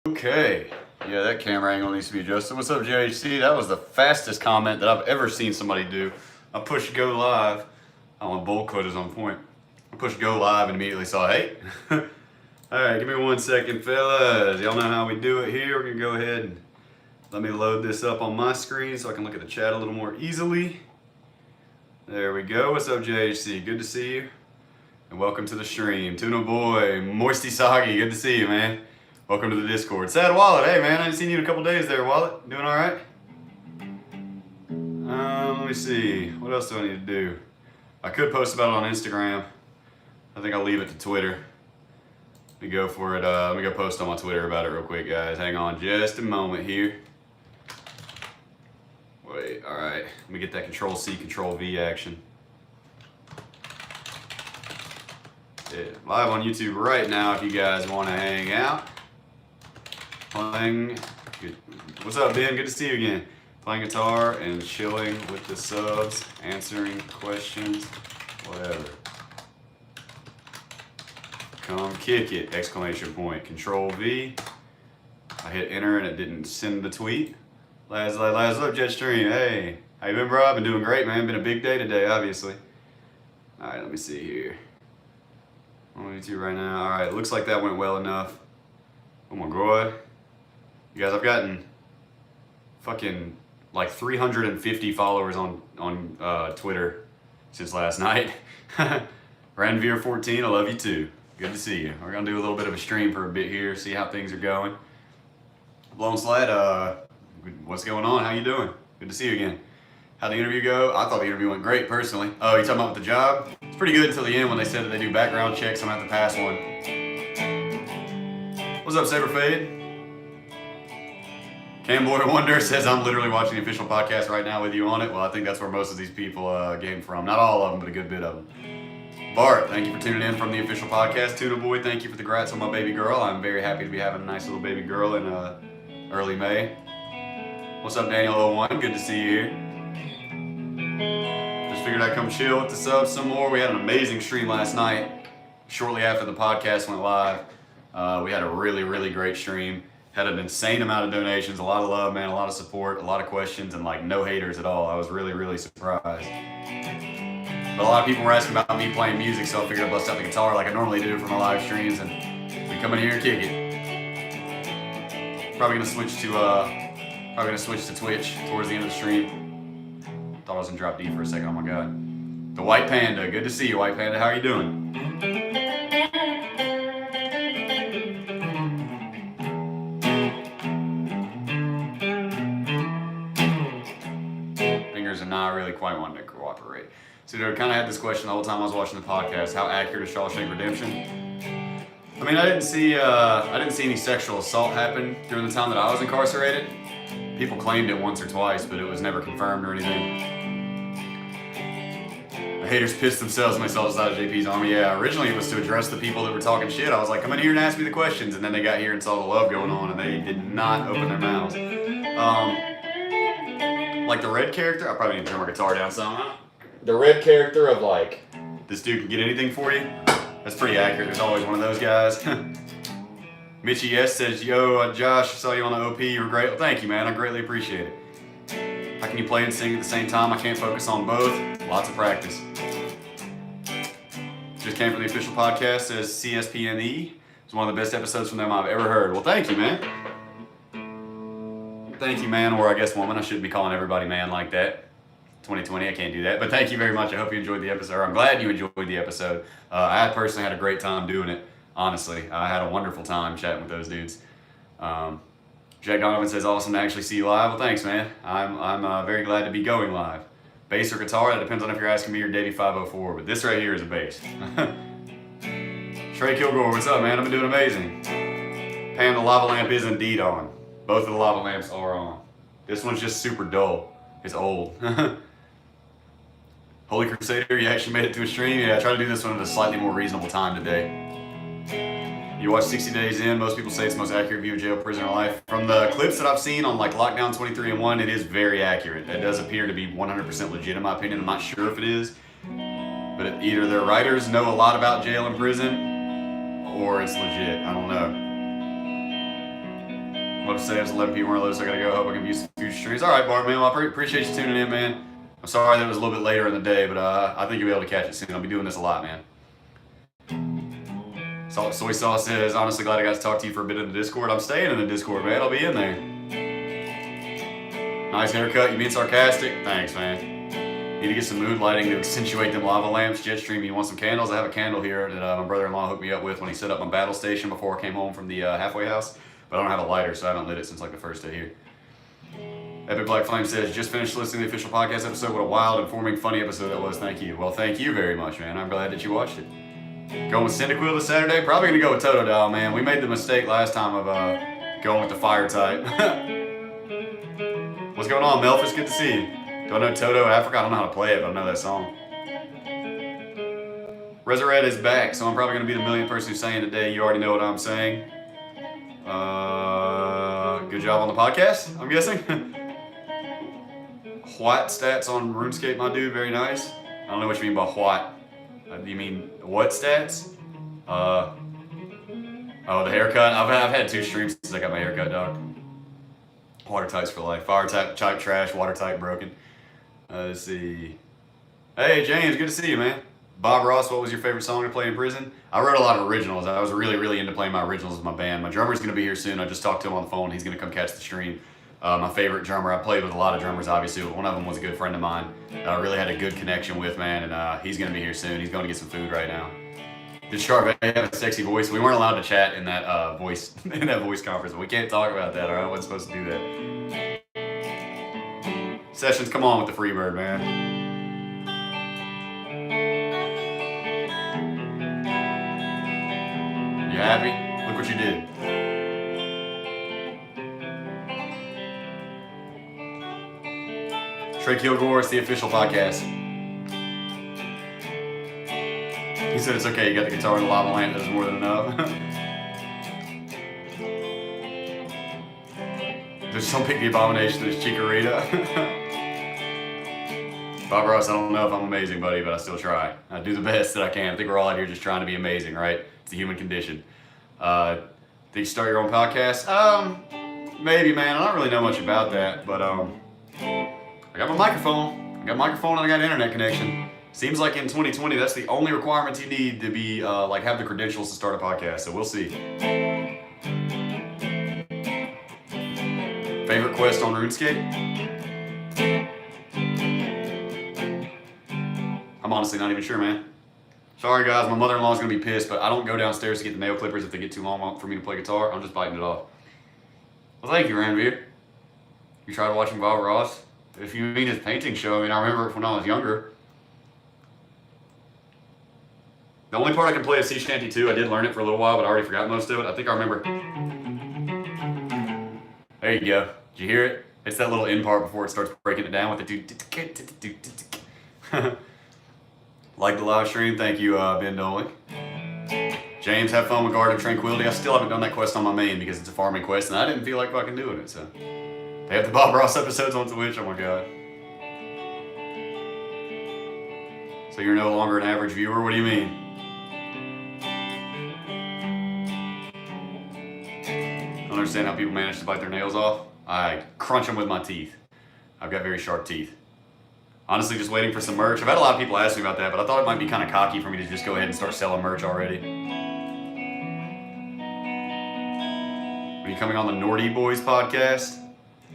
Okay. Yeah, that camera angle needs to be adjusted. What's up, JHC? That was the fastest comment that I've ever seen somebody do. I pushed go live. Oh, my bolt cut is on point. I pushed go live and immediately saw, hey. All right, give me 1 second, fellas. Y'all know how we do it here. We're going to go ahead and let me load this up on my screen so I can look at the chat a little more easily. There we go. What's up, JHC? Good to see you. And welcome to the stream. Tuna Boy, Moisty Soggy, good to see you, man. Welcome to the Discord. Sad Wallet, hey man, I haven't seen you in a couple days there, Wallet. Doing all right? Let me see. What else do I need to do? I could post about it on Instagram. I think I'll leave it to Twitter. Let me go for it. Let me go post on my Twitter about it real quick, guys. Hang on just a moment here. Wait, all right. Let me get that Control-C, Control-V action. Yeah, live on YouTube right now if you guys want to hang out. Playing. What's up, Ben? Good to see you again. Playing guitar and chilling with the subs, answering questions, whatever. Come kick it! Exclamation point. Control V. I hit enter and it didn't send the tweet. Laz up, Jetstream. Hey, how you been, bro? I've been doing great, man. Been a big day today, obviously. All right, let me see here. I'm on YouTube right now. All right, looks like that went well enough. Oh my god. You guys, I've gotten fucking like 350 followers on Twitter since last night. Ranveer14, I love you too. Good to see you. We're gonna do a little bit of a stream for a bit here, see how things are going. Blown Sled, what's going on? How you doing? Good to see you again. How'd the interview go? I thought the interview went great, personally. Oh, you talking about with the job? It's pretty good until the end when they said that they do background checks. I'm gonna have to pass one. What's up, Saber Fade? Camboy Wonder says, I'm literally watching the official podcast right now with you on it. Well, I think that's where most of these people came from. Not all of them, but a good bit of them. Bart, thank you for tuning in from the official podcast. Tuna Boy, thank you for the grats on my baby girl. I'm very happy to be having a nice little baby girl in early May. What's up, Daniel01? Good to see you here. Just figured I'd come chill with the subs some more. We had an amazing stream last night, shortly after the podcast went live. We had a really, really great stream. Had an insane amount of donations, a lot of love, man, a lot of support, a lot of questions, and like no haters at all. I was really, really surprised. But a lot of people were asking about me playing music, so I figured I'd bust out the guitar like I normally do for my live streams, and we come in here and kick it. Probably gonna switch to Twitch towards the end of the stream. Thought I was in drop D for a second. Oh my god. The White Panda, good to see you, White Panda. How are you doing? Fingers are not really quite wanting to cooperate. So I kind of had this question the whole time I was watching the podcast. How accurate is Shawshank Redemption? I mean, I didn't see any sexual assault happen during the time that I was incarcerated. People claimed it once or twice, but it was never confirmed or anything. The haters pissed themselves when they saw the side of JP's army. Yeah, originally it was to address the people that were talking shit. I was like, come in here and ask me the questions. And then they got here and saw the love going on, and they did not open their mouths. Like the red character, I probably need to turn my guitar down some, huh? The red character of like, this dude can get anything for you. That's pretty accurate. There's always one of those guys. Mitchie S says, yo, Josh, I saw you on the OP. You were great. Well, thank you, man. I greatly appreciate it. How can you play and sing at the same time? I can't focus on both. Lots of practice. Just came from the official podcast. Says CSPNE. It's one of the best episodes from them I've ever heard. Well, thank you, man. Thank you, man, or I guess woman. I shouldn't be calling everybody man like that. 2020, I can't do that. But thank you very much. I hope you enjoyed the episode. I'm glad you enjoyed the episode. I personally had a great time doing it. Honestly, I had a wonderful time chatting with those dudes. Jack Donovan says, awesome to actually see you live. Well, thanks, man. I'm very glad to be going live. Bass or guitar, that depends on if you're asking me or Davey 504, but this right here is a bass. Trey Kilgore, what's up, man? I've been doing amazing. Pam, the lava lamp is indeed on. Both of the lava lamps are on. This one's just super dull. It's old. Holy Crusader, you actually made it to a stream? Yeah, I tried to do this one at a slightly more reasonable time today. You watch 60 Days In, most people say it's the most accurate view of jail, prisoner life. From the clips that I've seen on like Lockdown 23 and 1, it is very accurate. It does appear to be 100% legit in my opinion. I'm not sure if it is. But either their writers know a lot about jail and prison, or it's legit. I don't know. Love to say it's 11 p.m. so I gotta go. Hope I can view some future streams. All right, Bart, man. Well, I appreciate you tuning in, man. I'm sorry that it was a little bit later in the day, but I think you'll be able to catch it soon. I'll be doing this a lot, man. Soy Sauce says, honestly glad I got to talk to you for a bit in the Discord. I'm staying in the Discord, man. I'll be in there. Nice haircut. You being sarcastic? Thanks, man. Need to get some mood lighting to accentuate them lava lamps. Jetstream, you want some candles? I have a candle here that my brother-in-law hooked me up with when he set up my battle station before I came home from the halfway house. But I don't have a lighter, so I haven't lit it since like the first day here. Epic Black Flame says, just finished listening to the official podcast episode. What a wild, informing, funny episode that was. Thank you. Well, thank you very much, man. I'm glad that you watched it. Going with Cyndaquil this Saturday? Probably going to go with Totodile, man. We made the mistake last time of going with the fire type. What's going on, Melphis? Good to see you. Do I know Toto Africa? I don't know how to play it, but I know that song. Resurrect is back, so I'm probably going to be the millionth person who's saying today. You already know what I'm saying. Good job on the podcast, I'm guessing. What stats on RuneScape, my dude? Very nice. I don't know what you mean by what. You mean what stats? Oh, the haircut. I've had 2 streams since I got my haircut, dog. Water types for life. Fire type trash. Water type broken. Let's see. Hey James, good to see you, man. Bob Ross, what was your favorite song to play in prison? I wrote a lot of originals. I was really into playing my originals with my band. My drummer's gonna be here soon. I just talked to him on the phone. He's gonna come catch the stream. My favorite drummer, I played with a lot of drummers, obviously, but one of them was a good friend of mine that I really had a good connection with, man, and he's going to be here soon. He's going to get some food right now. Did Charvet have a sexy voice? We weren't allowed to chat in that voice conference, but we can't talk about that, all right? I wasn't supposed to do that. Sessions, come on with the Freebird, man. You happy? Look what you did. Trey Kilgore, it's the official podcast. He said it's okay, you got the guitar and the lava lamp, that's more than enough. Just don't pick the abomination, there's Chikorita. Bob Ross, I don't know if I'm amazing, buddy, but I still try. I do the best that I can. I think we're all out here just trying to be amazing, right? It's the human condition. Think you start your own podcast? Maybe, man. I don't really know much about that, but I got my microphone. I got a microphone and I got an internet connection. Seems like in 2020, that's the only requirements you need to be have the credentials to start a podcast. So we'll see. Favorite quest on RuneScape? I'm honestly not even sure, man. Sorry guys, my mother-in-law's gonna be pissed, but I don't go downstairs to get the nail clippers if they get too long for me to play guitar. I'm just biting it off. Well, thank you, Ranveer. You tried watching Bob Ross? If you mean his painting show, I mean, I remember when I was younger. The only part I can play is Sea Shanty 2. I did learn it for a little while, but I already forgot most of it. I think I remember. There you go. Did you hear it? It's that little end part before it starts breaking it down with the do. Like the live stream. Thank you, Ben Doling. James, have fun with Guard of Tranquility. I still haven't done that quest on my main because it's a farming quest, and I didn't feel like fucking doing it, so. They have the Bob Ross episodes on Twitch. Oh my god. So you're no longer an average viewer? What do you mean? I don't understand how people manage to bite their nails off. I crunch them with my teeth. I've got very sharp teeth. Honestly, just waiting for some merch. I've had a lot of people ask me about that, but I thought it might be kind of cocky for me to just go ahead and start selling merch already. Are you coming on the Nordy Boys podcast?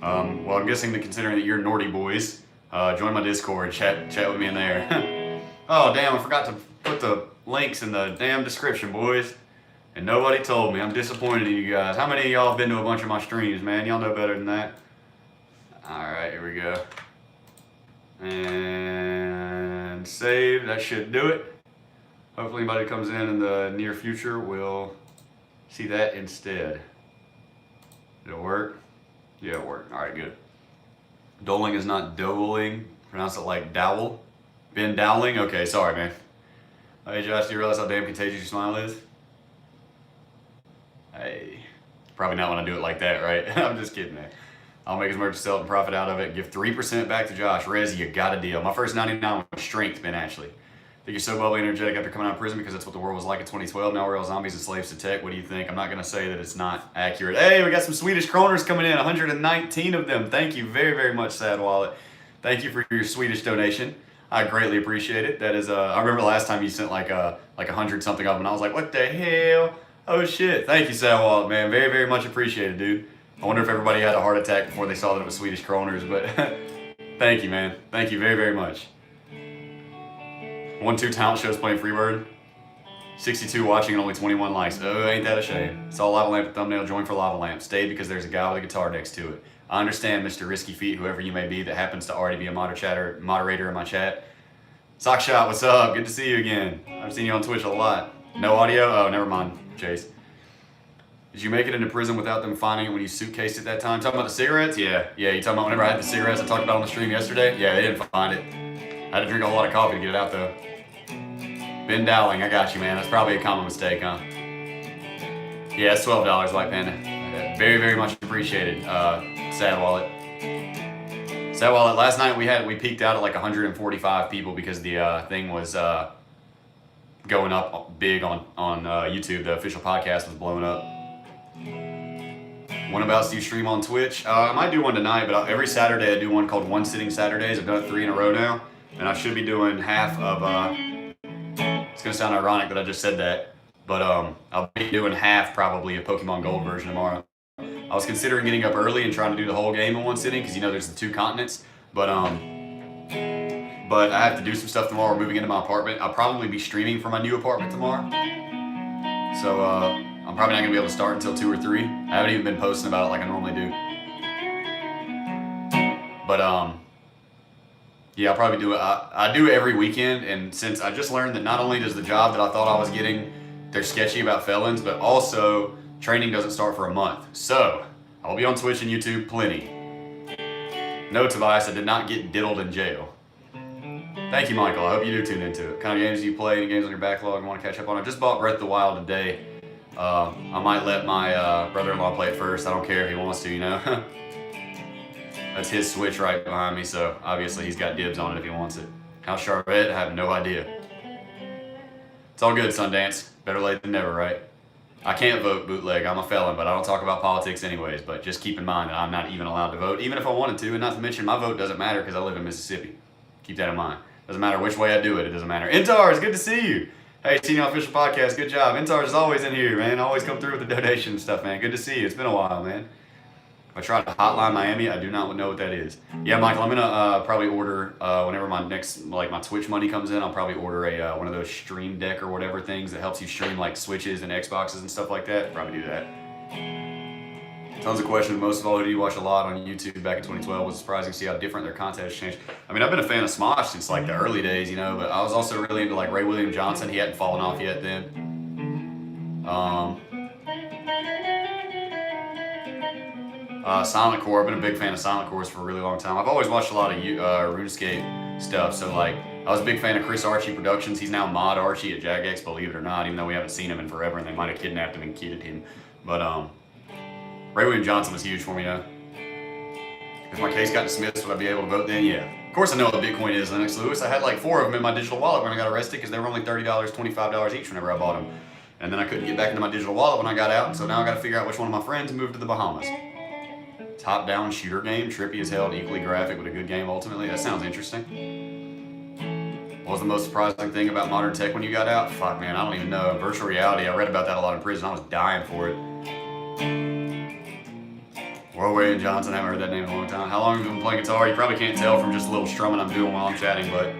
Well, I'm guessing that considering that you're Nordy Boys, join my Discord, chat with me in there. Oh, damn, I forgot to put the links in the damn description, boys. And nobody told me. I'm disappointed in you guys. How many of y'all have been to a bunch of my streams, man? Y'all know better than that. Alright, here we go. And save. That should do it. Hopefully anybody that comes in the near future will see that instead. Did it work? Yeah, it worked. Alright, good. Doling is not doling. Pronounce it like dowel. Ben Dowling? Okay, sorry, man. Hey, Josh, do you realize how damn contagious your smile is? Hey. Probably not when I do it like that, right? I'm just kidding, man. I'll make as much sell and profit out of it. Give 3% back to Josh. Rez, you got a deal. My first 99 was strength, Ben, actually. Think you're so bubbly and energetic after coming out of prison because that's what the world was like in 2012. Now we're all zombies and slaves to tech. What do you think? I'm not going to say that it's not accurate. Hey, we got some Swedish kroners coming in, 119 of them. Thank you very, very much, Sad Wallet. Thank you for your Swedish donation. I greatly appreciate it. That is, I remember last time you sent like 100 something of them, and I was like, what the hell? Oh shit. Thank you, Sad Wallet, man. Very, very much appreciated, dude. I wonder if everybody had a heart attack before they saw that it was Swedish kroners, but thank you, man. Thank you very, very much. 1-2 talent shows playing Freebird. 62 watching and only 21 likes. Oh, ain't that a shame. Saw Lava Lamp thumbnail, join for Lava Lamp. Stayed because there's a guy with a guitar next to it. I understand, Mr. Risky Feet, whoever you may be that happens to already be a moderator in my chat. Sockshot, what's up? Good to see you again. I've seen you on Twitch a lot. No audio? Oh, never mind, Chase. Did you make it into prison without them finding it when you suitcased it that time? Talking about the cigarettes? Yeah. You talking about whenever I had the cigarettes I talked about on the stream yesterday? Yeah, they didn't find it. I had to drink a whole lot of coffee to get it out, though. Ben Dowling, I got you, man. That's probably a common mistake, huh? Yeah, it's $12, White Panda. Very, very much appreciated, Sad Wallet. Sad Wallet, last night we peaked out at like 145 people because the thing was going up big on YouTube. The official podcast was blowing up. When about do you stream on Twitch? I might do one tonight, but every Saturday I do one called One Sitting Saturdays. I've done it 3 in a row now, and I should be doing half of. It's gonna sound ironic that I just said that, but I'll be doing half probably of Pokemon Gold version tomorrow. I was considering getting up early and trying to do the whole game in one sitting because there's the 2 continents, but I have to do some stuff tomorrow. We're moving into my apartment. I'll probably be streaming from my new apartment tomorrow, so I'm probably not gonna be able to start until 2 or 3. I haven't even been posting about it like I normally do, but yeah, I'll probably do it. I do it every weekend, and since I just learned that not only does the job that I thought I was getting, they're sketchy about felons, but also training doesn't start for a month. So I'll be on Twitch and YouTube plenty. No, Tobias, I did not get diddled in jail. Thank you, Michael. I hope you do tune into it. What kind of games do you play? Any games on your backlog you want to catch up on? I just bought Breath of the Wild today. I might let my brother-in-law play it first. I don't care if he wants to, you know. That's his Switch right behind me, so obviously he's got dibs on it if he wants it. How's Charlotte? I have no idea. It's all good, Sundance. Better late than never, right? I can't vote, bootleg. I'm a felon, but I don't talk about politics anyways. But just keep in mind that I'm not even allowed to vote, even if I wanted to. And not to mention, my vote doesn't matter because I live in Mississippi. Keep that in mind. Doesn't matter which way I do it. It doesn't matter. Intars, good to see you. Hey, Senior Official Podcast, good job. Intars is always in here, man. Always come through with the donation and stuff, man. Good to see you. It's been a while, man. If I try to hotline Miami, I do not know what that is. Yeah, Michael, I'm gonna probably order whenever my next my Twitch money comes in. I'll probably order a one of those Stream Deck or whatever things that helps you stream like Switches and Xboxes and stuff like that. Probably do that. Tons of questions. Most of all, who do you watch a lot on YouTube back in 2012? Was surprising to see how different their content has changed. I mean, I've been a fan of Smosh since like the early days, you know. But I was also really into like Ray William Johnson. He hadn't fallen off yet then. Silent Core, I've been a big fan of Silent Cores for a really long time. I've always watched a lot of RuneScape stuff, so like I was a big fan of Chris Archie Productions. He's now Mod Archie at Jagex, believe it or not, even though we haven't seen him in forever and they might have kidnapped him and kidded him. But Ray William Johnson was huge for me, you know. If my case got dismissed, would I be able to vote then? Yeah. Of course I know what Bitcoin is, Lennox Lewis. I had like 4 of them in my digital wallet when I got arrested because they were only $30, $25 each whenever I bought them. And then I couldn't get back into my digital wallet when I got out, so now I got to figure out which one of my friends moved to the Bahamas. Top-down shooter game, trippy as hell, equally graphic, but a good game ultimately. That sounds interesting. What was the most surprising thing about modern tech when you got out? Fuck, man, I don't even know. Virtual reality, I read about that a lot in prison. I was dying for it. Roy William Johnson, I haven't heard that name in a long time. How long have you been playing guitar? You probably can't tell from just a little strumming I'm doing while I'm chatting, but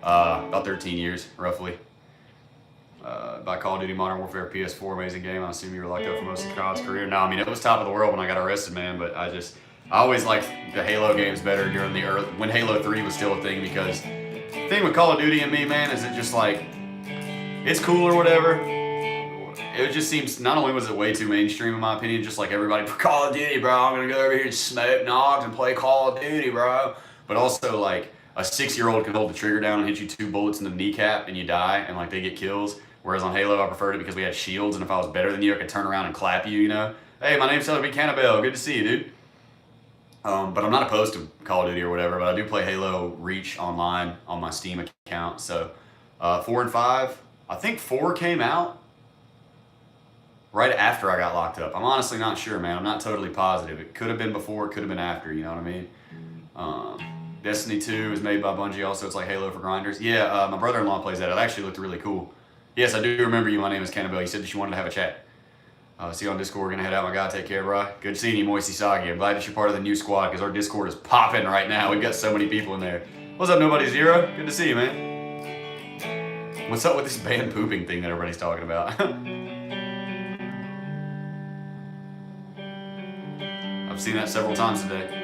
about 13 years, roughly. By Call of Duty Modern Warfare PS4, amazing game. I assume you were locked up for most of God's career. No, I mean, it was top of the world when I got arrested, man, but I always liked the Halo games better during the early, when Halo 3 was still a thing, because the thing with Call of Duty and me, man, is it just like, it's cool or whatever. It just seems, not only was it way too mainstream in my opinion, just like everybody, Call of Duty, bro, I'm gonna go over here and smoke nogs and play Call of Duty, bro. But also like, a 6-year-old can hold the trigger down and hit you 2 bullets in the kneecap and you die, and like they get kills. Whereas on Halo, I preferred it because we had shields, and if I was better than you, I could turn around and clap you, you know? Hey, my name's Taylor B. Cannibal. Good to see you, dude. But I'm not opposed to Call of Duty or whatever, but I do play Halo Reach online on my Steam account, so 4 and 5. I think 4 came out right after I got locked up. I'm honestly not sure, man. I'm not totally positive. It could have been before, it could have been after, you know what I mean? Destiny 2 is made by Bungie also. It's like Halo for grinders. Yeah, my brother-in-law plays that. It actually looked really cool. Yes, I do remember you. My name is Cannabelle. You said that you wanted to have a chat. See you on Discord. We're going to head out, my guy. Take care, bro. Good seeing you, Moisey Sagi. I'm glad that you're part of the new squad because our Discord is popping right now. We've got so many people in there. What's up, Nobody Zero? Good to see you, man. What's up with this band pooping thing that everybody's talking about? I've seen that several times today.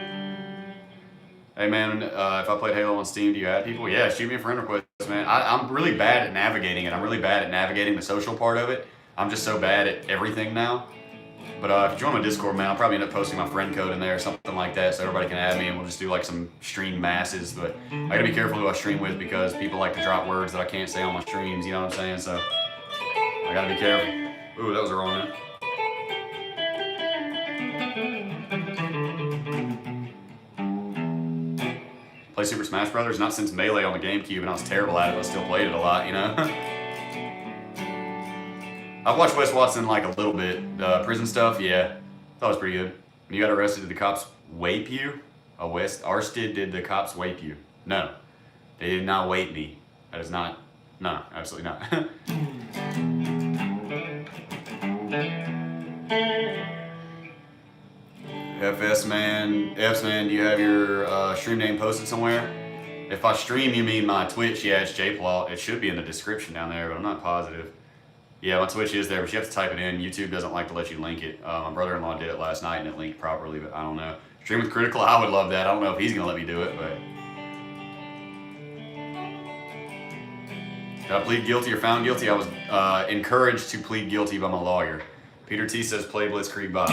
Hey man, if I played Halo on Steam, do you add people? Yeah, shoot me a friend request, man. I'm really bad at navigating it. I'm really bad at navigating the social part of it. I'm just so bad at everything now. But if you join my Discord, man, I'll probably end up posting my friend code in there or something like that so everybody can add me and we'll just do like some stream masses. But I gotta be careful who I stream with because people like to drop words that I can't say on my streams, you know what I'm saying? So I gotta be careful. Ooh, that was a wrong one. Play Super Smash Brothers? Not since Melee on the GameCube, and I was terrible at it, but I still played it a lot, you know? I've watched Wes Watson like a little bit. Prison stuff, yeah. Thought it was pretty good. When you got arrested, did the cops wape you? West Arstead, did the cops wape you? No. They did not wape me. That is not, no, absolutely not. FS man, F's man, do you have your stream name posted somewhere? If I stream, you mean my Twitch? Yeah, it's JPlaw. It should be in the description down there, but I'm not positive. Yeah, my Twitch is there, but you have to type it in. YouTube doesn't like to let you link it. My brother-in-law did it last night and it linked properly, but I don't know. Stream with Critical, I would love that. I don't know if he's gonna let me do it, but. Did I plead guilty or found guilty? I was encouraged to plead guilty by my lawyer. Peter T says play Blitzkrieg Bob.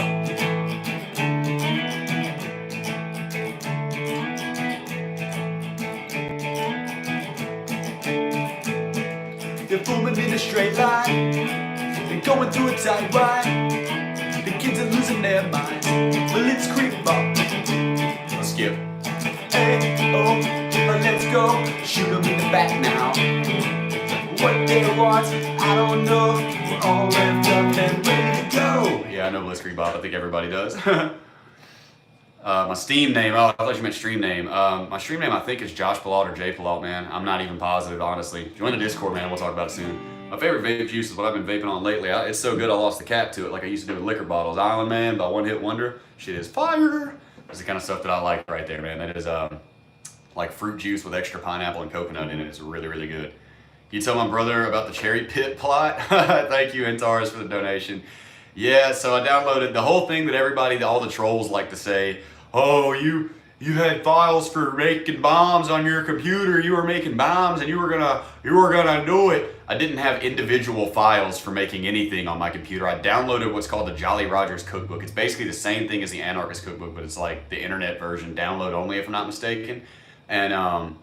They're booming in a straight line. They're going through a tight ride. The kids are losing their minds. Blitzkrieg Bob. Let's skip. Hey, oh, let's go. Shoot them in the back now. What they want, I don't know. We're all revved up and ready to go. Yeah, I know Blitzkrieg Bob. I think everybody does. My Steam name, oh, I thought you meant stream name. My stream name, I think, is Josh Pilaut or Jay Pilaut, man. I'm not even positive, honestly. Join the Discord, man. We'll talk about it soon. My favorite vape juice is what I've been vaping on lately. It's so good I lost the cap to it like I used to do with liquor bottles. Island Man by One Hit Wonder. Shit is fire. That's the kind of stuff that I like right there, man. That is like fruit juice with extra pineapple and coconut in it. It's really, really good. Can you tell my brother about the cherry pit plot? Thank you, Intaris, for the donation. Yeah, so I downloaded the whole thing that everybody, all the trolls like to say, oh, you had files for making bombs on your computer, you were making bombs and you were gonna do it. I didn't have individual files for making anything on my computer. I downloaded what's called the Jolly Rogers Cookbook. It's basically the same thing as the Anarchist Cookbook, but it's like the internet version, download only if I'm not mistaken. And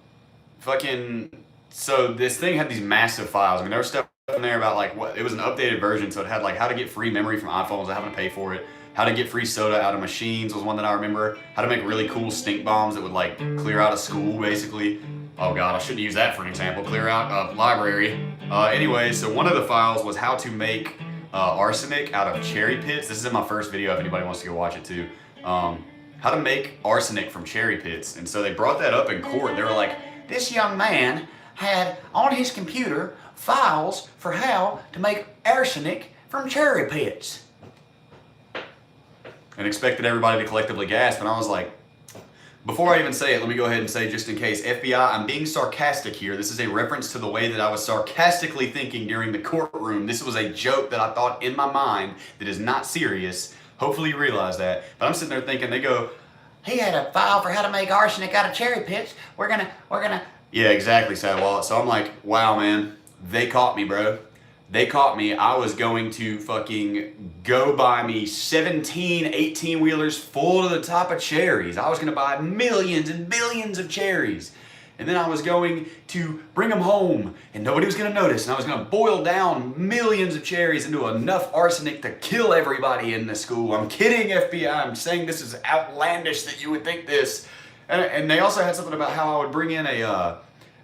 so this thing had these massive files. I mean, there was stuff in there about like it was an updated version, so it had like how to get free memory from iPhones without having to pay for it. How to get free soda out of machines was one that I remember. How to make really cool stink bombs that would like clear out a school, basically. Oh God, I shouldn't use that for an example. Clear out a library. Anyway, so one of the files was how to make arsenic out of cherry pits. This is in my first video if anybody wants to go watch it too. How to make arsenic from cherry pits. And so they brought that up in court. They were like, this young man had on his computer files for how to make arsenic from cherry pits. And expected everybody to collectively gasp, and I was like, before I even say it, let me go ahead and say, just in case, FBI, I'm being sarcastic here. This is a reference to the way that I was sarcastically thinking during the courtroom. This was a joke that I thought in my mind that is not serious. Hopefully you realize that. But I'm sitting there thinking, they go, he had a file for how to make arsenic out of cherry pits. We're gonna. Yeah, exactly, Sad Wallet. So I'm like, wow, man, they caught me, bro. They caught me. I was going to fucking go buy me 17 18-wheelers full to the top of cherries. I was going to buy millions and billions of cherries. And then I was going to bring them home and nobody was going to notice. And I was going to boil down millions of cherries into enough arsenic to kill everybody in the school. I'm kidding, FBI. I'm saying this is outlandish that you would think this. And they also had something about how I would bring in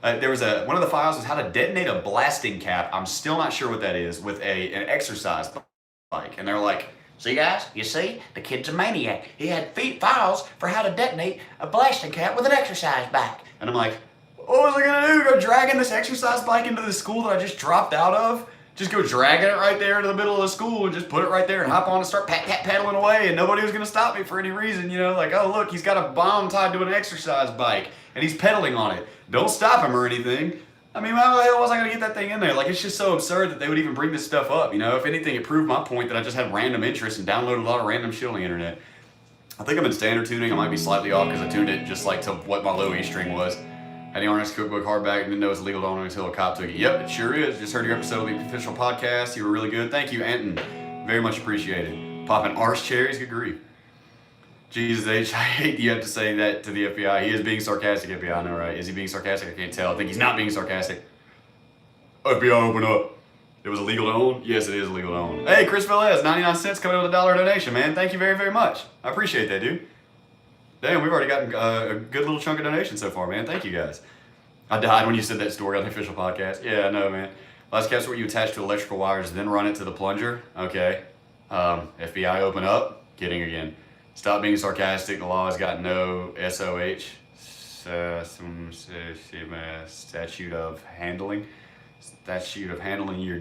There was one of the files was how to detonate a blasting cap. I'm still not sure what that is with an exercise bike. And they're like, see guys, you see, the kid's a maniac. He had files for how to detonate a blasting cap with an exercise bike. And I'm like, what was I gonna do? Go dragging this exercise bike into the school that I just dropped out of? Just go dragging it right there into the middle of the school and just put it right there and hop on and start paddling away, and nobody was gonna stop me for any reason, you know, like, oh look, he's got a bomb tied to an exercise bike and he's pedaling on it. Don't stop him or anything. I mean, how the hell was I gonna get that thing in there? Like, it's just so absurd that they would even bring this stuff up, you know? If anything, it proved my point that I just had random interest and downloaded a lot of random shit on the internet. I think I'm in standard tuning. I might be slightly off because I tuned it just like to what my low E string was. Had the RNS cookbook hardback, didn't know it was illegal to own until a cop took it. Yep, it sure is. Just heard your episode of the official podcast. You were really good. Thank you, Anton. Very much appreciated. Popping arse cherries, good grief. Jesus H, I hate you have to say that to the FBI. He is being sarcastic, FBI, I know, right? Is he being sarcastic? I can't tell. I think he's not being sarcastic. FBI, open up. It was illegal to own? Yes, it is illegal to own. Hey, Chris Velez, 99 cents coming with a $1 donation, man. Thank you very, very much. I appreciate that, dude. Damn, we've already gotten a good little chunk of donations so far, man. Thank you, guys. I died when you said that story on the official podcast. Yeah, I know, man. Last cap's where you attach to electrical wires, then run it to the plunger. Okay. FBI, open up. Kidding again. Stop being sarcastic. The law has got no SOH. Statute of handling. Statute of handling your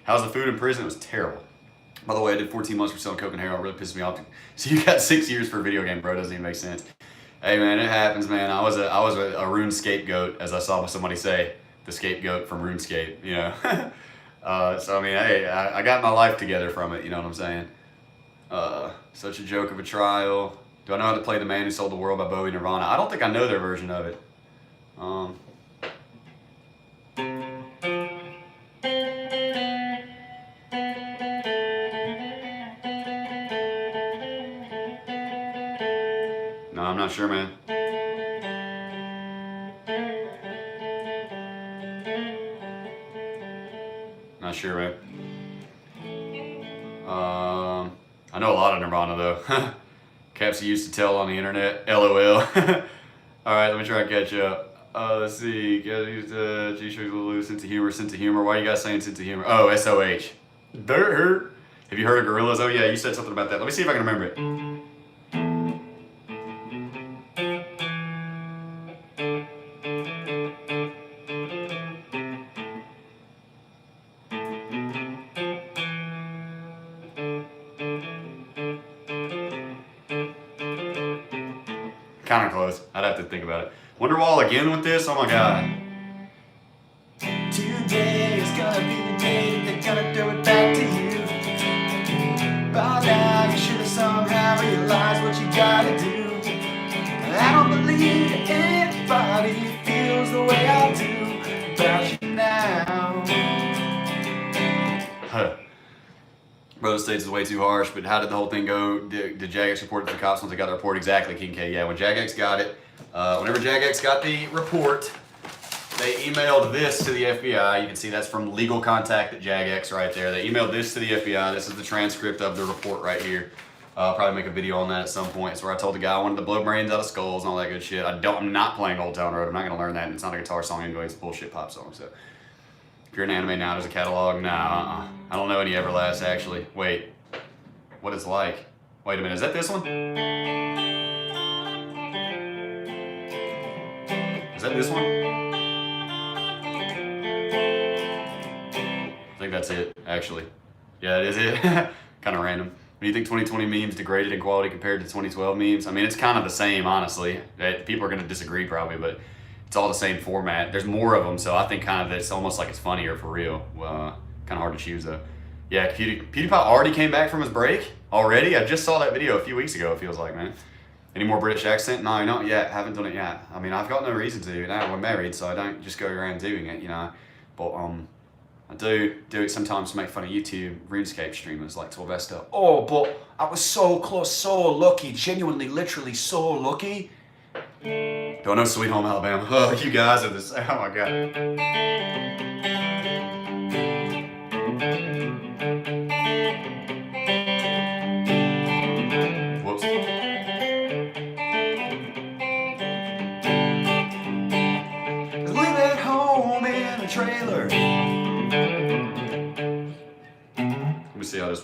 How's the food in prison? It was terrible. By the way, I did 14 months for selling coke and heroin. It really pissed me off. So you got 6 years for a video game, bro. Doesn't even make sense. Hey, man, it happens, man. I was a rune scapegoat, as I saw somebody say. The scapegoat from RuneScape, you know. So, I mean, hey, I got my life together from it, you know what I'm saying? Such a joke of a trial. Do I know how to play The Man Who Sold the World by Bowie Nirvana? I don't think I know their version of it. No, I'm not sure, man. Not sure, man. I know a lot of Nirvana, though. Caps used to tell on the internet. LOL. Alright, let me try and catch up. Let's see. G-Shirts, Lulu, sense of humor. Why are you guys saying sense of humor? Oh, SOH. Dirt hurt. Have you heard of Gorillas? Oh, yeah, you said something about that. Let me see if I can remember it. Kind of close. I'd have to think about it. Wonderwall again with this? Oh my god. Today is gonna be the day that they're gonna throw it back to you. By now you should have somehow realized what you gotta do. I don't believe that anybody feels the way I do about you now. Brother States is way too harsh, but how did the whole thing go? Did Jagex report it to the cops once they got the report? Exactly, King K. Yeah, when Jagex got it, whenever Jagex got the report, they emailed this to the FBI. You can see that's from legal contact at Jagex right there. They emailed this to the FBI. This is the transcript of the report right here. I'll probably make a video on that at some point. It's where I told the guy I wanted to blow brains out of skulls and all that good shit. I'm not playing Old Town Road. I'm not gonna learn that. And it's not a guitar song anyway. It's a bullshit pop song. So if you're an anime now, there's a catalog. Nah, I don't know any Everlast actually. Wait, what it's like? Wait a minute, is that this one? Is that this one? I think that's it, actually. Yeah, it is it. Kind of random. Do you think 2020 memes degraded in quality compared to 2012 memes? I mean, it's kind of the same, honestly. People are going to disagree probably, but it's all the same format. There's more of them, so I think kind of it's almost like it's funnier for real. Kind of hard to choose, though. Yeah, PewDiePie already came back from his break? Already? I just saw that video a few weeks ago, it feels like, man. Any more British accent? No, not yet. Haven't done it yet. I mean, I've got no reason to do it now. We're married, so I don't just go around doing it, you know. But I do it sometimes to make fun of YouTube RuneScape streamers like Torvesta. Oh, but I was so close, so lucky, genuinely, literally so lucky. Don't know Sweet Home Alabama. Oh, you guys are the same. Oh my god.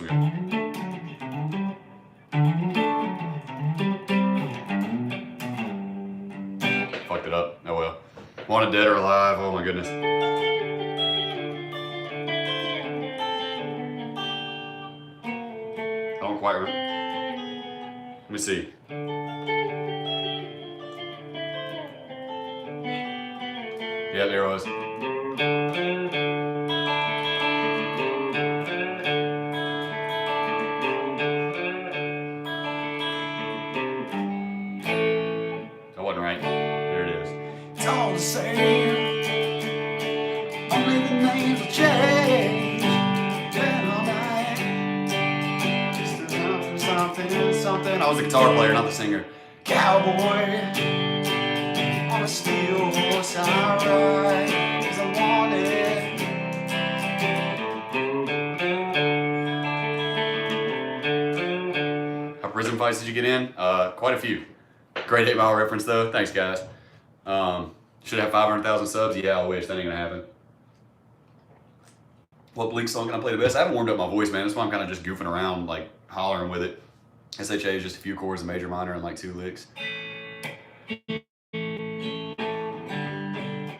this one. Fucked it up. Oh well. Wanted Dead or Alive. Oh my goodness. I don't quite remember. Let me see. Yeah, there it was. That wasn't right. There it is. It's all the same. Only the names will change. Dead or alive. Just something. I was the guitar player, not the singer. Cowboy. On a steel horse I ride, 'cause I'm wanted. How prison fights did you get in? Quite a few. Great 8 Mile reference though. Thanks guys. Should have 500,000 subs. Yeah, I wish. That ain't gonna happen. What Bleak song can I play the best? I haven't warmed up my voice, man. That's why I'm kind of just goofing around, like hollering with it. SHA is just a few chords, a major, minor, and like 2 licks.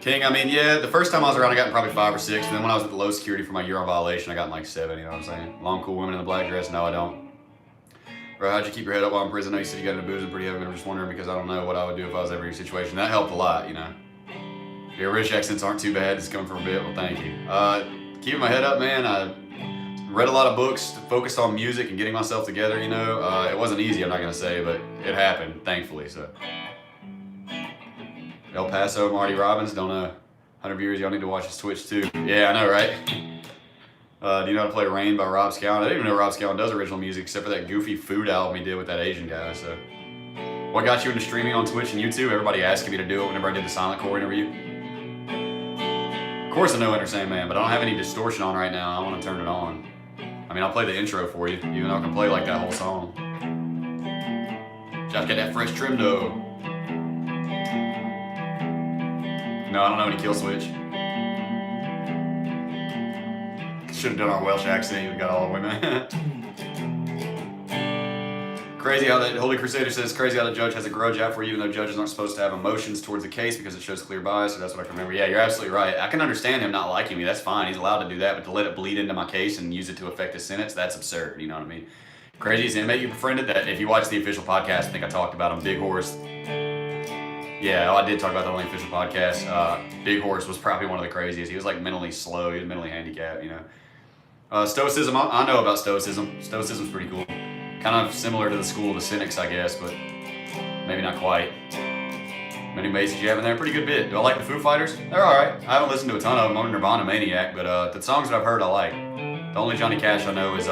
King, I mean, yeah, the first time I was around, I got in probably 5 or 6. And then when I was at the low security for my year on violation, I got in like 7, you know what I'm saying? Long, cool women in the black dress? No, I don't. Bro, how'd you keep your head up while in prison? I know you said you got into boozing pretty heavy, but I'm just wondering because I don't know what I would do if I was ever in your situation. That helped a lot, you know? Your British accents aren't too bad, just coming from a bit. Well, thank you. Keeping my head up, man. I read a lot of books, focused on music and getting myself together, you know? It wasn't easy, I'm not gonna say, but it happened, thankfully, so. El Paso, Marty Robbins, don't know. 100 viewers, y'all need to watch his Twitch too. Yeah, I know, right? Do you know how to play Rain by Rob Scallon? I didn't even know Rob Scallon does original music except for that goofy food album he did with that Asian guy, so. What got you into streaming on Twitch and YouTube? Everybody asking me to do it whenever I did the Silent Core interview. Of course I know Enter Sandman, but I don't have any distortion on right now. I want to turn it on. I mean, I'll play the intro for you, even though I can play like that whole song. Just get that fresh trim though. No, I don't know any Kill Switch. Should have done our Welsh accent, we got all the women. Crazy how that Holy Crusader says, crazy how the judge has a grudge out for you, even though judges aren't supposed to have emotions towards the case because it shows clear bias, so that's what I can remember. Yeah, you're absolutely right. I can understand him not liking me, that's fine, he's allowed to do that, but to let it bleed into my case and use it to affect his sentence, that's absurd, you know what I mean? Crazy is the inmate you befriended, that if you watch the official podcast, I think I talked about him, Big Horse. Yeah, I did talk about that on the official podcast. Big Horse was probably one of the craziest. He was like mentally slow, he was mentally handicapped, you know. Stoicism, I know about Stoicism. Stoicism's pretty cool. Kind of similar to the school of the Cynics, I guess, but maybe not quite. Many bases you have in there, pretty good bit. Do I like the Foo Fighters? They're alright. I haven't listened to a ton of them. I'm a Nirvana maniac, but the songs that I've heard I like. The only Johnny Cash I know is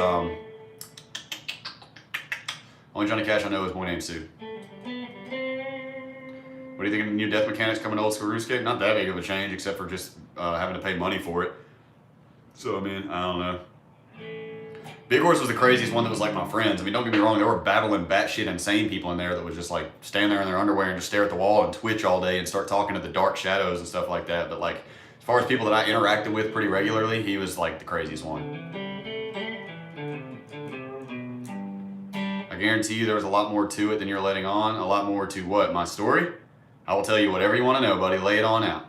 Boy Named Sue. What do you think of the new Death Mechanics coming to Old School RuneScape? Not that big of a change, except for just having to pay money for it. So, I mean, I don't know. Big Horse was the craziest one that was like my friends. I mean, don't get me wrong, there were babbling batshit insane people in there that would just like stand there in their underwear and just stare at the wall and twitch all day and start talking to the dark shadows and stuff like that. But like, as far as people that I interacted with pretty regularly, he was like the craziest one. I guarantee you there was a lot more to it than you're letting on. A lot more to what? My story? I will tell you whatever you want to know, buddy. Lay it on out.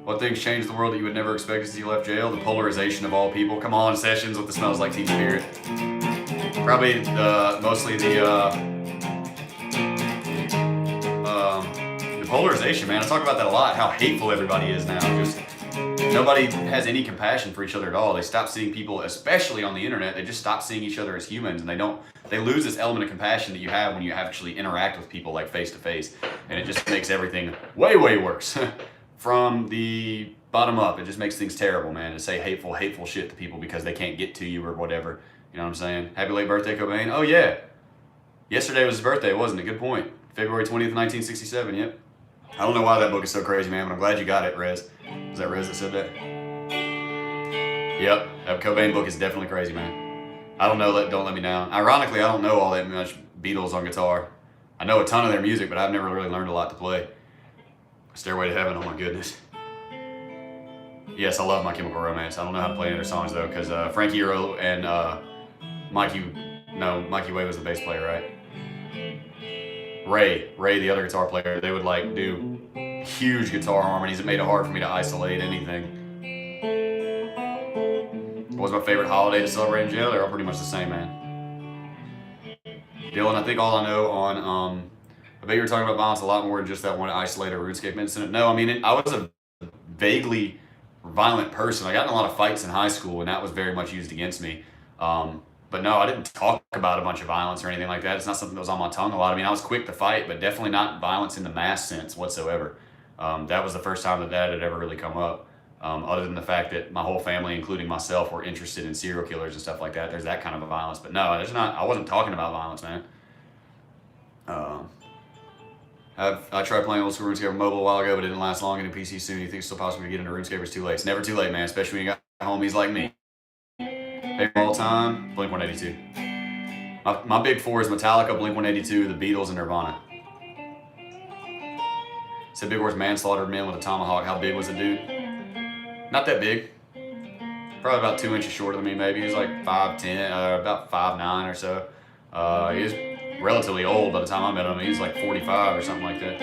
What things changed the world that you would never expect as you left jail? The polarization of all people. Come on, Sessions with the Smells Like Teen Spirit. Probably mostly the polarization, man. I talk about that a lot, how hateful everybody is now. Just nobody has any compassion for each other at all. They stop seeing people, especially on the internet, they just stop seeing each other as humans, and they lose this element of compassion that you have when you actually interact with people like face to face, and it just makes everything way, way worse. From the bottom up, it just makes things terrible, man, to say hateful shit to people because they can't get to you or whatever. You know what I'm saying? Happy late birthday, Cobain. Oh, yeah. Yesterday was his birthday, wasn't it? Good point. February 20th, 1967, yep. I don't know why that book is so crazy, man, but I'm glad you got it, Rez. Was that Rez that said that? Yep, that Cobain book is definitely crazy, man. I don't know, don't let me down. Ironically, I don't know all that much Beatles on guitar. I know a ton of their music, but I've never really learned a lot to play. Stairway to Heaven, oh my goodness. Yes, I love My Chemical Romance. I don't know how to play any other songs though, because Frankie Earl and Mikey Way was the bass player, right? Ray, the other guitar player, they would like do huge guitar harmonies. It made it hard for me to isolate anything. What was my favorite holiday to celebrate in jail? They're all pretty much the same, man. Dylan, I think all I know on, I bet you were talking about violence a lot more than just that one isolated RuneScape incident. No, I mean, I was a vaguely violent person. I got in a lot of fights in high school, and that was very much used against me. But no, I didn't talk about a bunch of violence or anything like that. It's not something that was on my tongue a lot. I mean, I was quick to fight, but definitely not violence in the mass sense whatsoever. That was the first time that had ever really come up. Other than the fact that my whole family, including myself, were interested in serial killers and stuff like that. There's that kind of a violence. But no, there's not. I wasn't talking about violence, man. I tried playing old school RuneScape mobile a while ago, but it didn't last long. Getting PC soon. You think it's still possible to get into RuneScape? It's too late. It's never too late, man. Especially when you got homies like me. Favorite all time, Blink 182. My big four is Metallica, Blink 182, the Beatles, and Nirvana. Said Big Wars manslaughtered men with a tomahawk. How big was the dude? Not that big. Probably about 2 inches shorter than me, maybe. He was like 5'10", about 5'9" or so. He was relatively old by the time I met him. He was like 45 or something like that.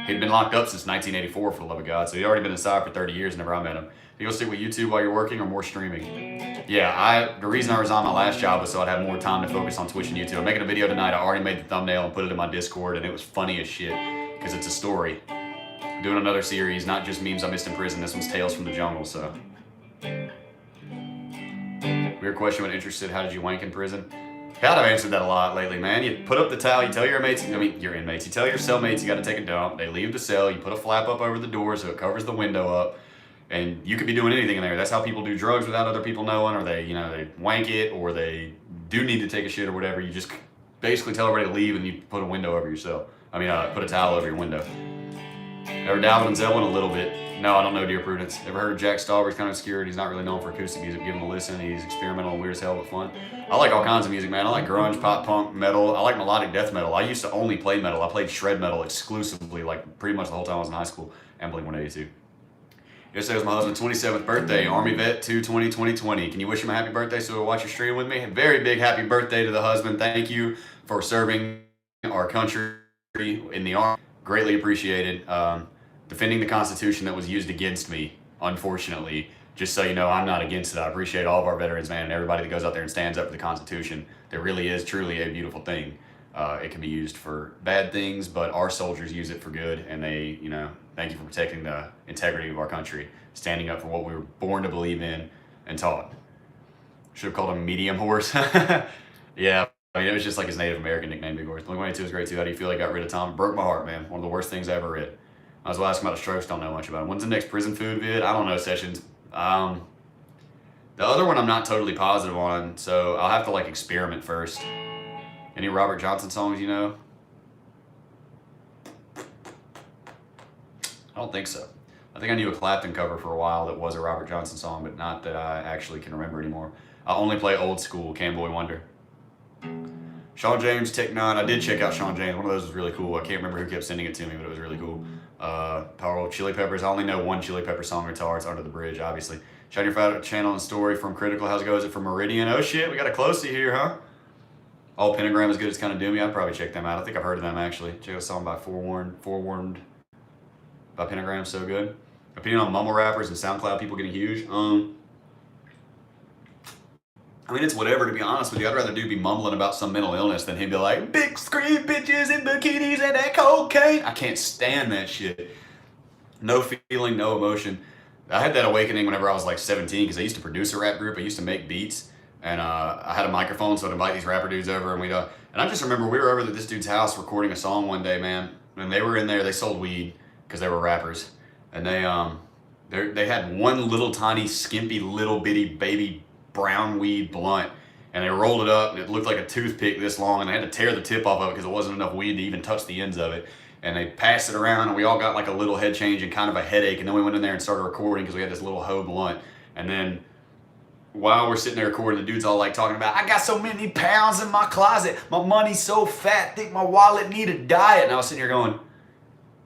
He'd been locked up since 1984, for the love of God. So he'd already been inside for 30 years whenever I met him. You go stick with YouTube while you're working or more streaming? Yeah, the reason I resigned my last job was so I'd have more time to focus on Twitch and YouTube. I'm making a video tonight. I already made the thumbnail and put it in my Discord, and it was funny as shit because it's a story. I'm doing another series, not just memes I missed in prison. This one's Tales from the Jungle, so. Weird question when interested, how did you wank in prison? God, I've answered that a lot lately, man. You put up the towel, you tell your inmates, you tell your cellmates you gotta take a dump. They leave the cell, you put a flap up over the door so it covers the window up. And you could be doing anything in there. That's how people do drugs without other people knowing, or they wank it, or they do need to take a shit or whatever. You just basically tell everybody to leave and you put a window over your cell. Put a towel over your window. Ever dabbled in Zeppelin? A little bit. No, I don't know Dear Prudence. Ever heard of Jack Stauber? He's kind of obscure. He's not really known for acoustic music. Give him a listen. He's experimental and weird as hell, but fun. I like all kinds of music, man. I like grunge, pop punk, metal. I like melodic death metal. I used to only play metal. I played shred metal exclusively, like pretty much the whole time I was in high school, and Blink 182. Yesterday was my husband's 27th birthday, Army Vet 2/20/2020. Can you wish him a happy birthday so he'll watch your stream with me? A very big happy birthday to the husband. Thank you for serving our country in the Army. Greatly appreciated. Defending the Constitution that was used against me, unfortunately. Just so you know, I'm not against it. I appreciate all of our veterans, man, and everybody that goes out there and stands up for the Constitution. There really is truly a beautiful thing. It can be used for bad things, but our soldiers use it for good, and they, thank you for protecting the integrity of our country, standing up for what we were born to believe in and taught. Should have called him Medium Horse. Yeah, it was just like his Native American nickname, Big Horse. Blink-182 was great too. How do you feel they got rid of Tom? Broke my heart, man. One of the worst things I ever read. I was asking about the Strokes, don't know much about him. When's the next prison food vid? I don't know, Sessions. The other one I'm not totally positive on, so I'll have to experiment first. Any Robert Johnson songs you know? I don't think so. I think I knew a Clapton cover for a while that was a Robert Johnson song, but not that I actually can remember anymore. I only play old school Camboy Wonder. Sean James, Tech 9. I did check out Sean James. One of those was really cool. I can't remember who kept sending it to me, but it was really cool. Power Chili Peppers. I only know one Chili Pepper song guitar. It's Under the Bridge, obviously. Shout out your channel and story from Critical. How's it go? Is it from Meridian? Oh shit, we got a closey here, huh? Oh, Pentagram is good. It's kind of doomy. I'd probably check them out. I think I've heard of them actually. Check out a song by Forewarned by Pentagram. So good. Opinion on mumble rappers and SoundCloud people getting huge. It's whatever, to be honest with you. I'd rather dude be mumbling about some mental illness than him be like, big screen bitches in bikinis and that cocaine. I can't stand that shit. No feeling, no emotion. I had that awakening whenever I was 17 because I used to produce a rap group. I used to make beats, and I had a microphone, so I'd invite these rapper dudes over, and and I just remember we were over at this dude's house recording a song one day, man, and they were in there. They sold weed because they were rappers, and they had one little tiny skimpy little bitty baby brown weed blunt, and they rolled it up, and it looked like a toothpick this long, and they had to tear the tip off of it because there wasn't enough weed to even touch the ends of it. And they passed it around, and we all got a little head change and kind of a headache. And then we went in there and started recording because we had this little hoe blunt. And then while we're sitting there recording, the dude's all talking about, I got so many pounds in my closet. My money's so fat, think my wallet need a diet. And I was sitting here going,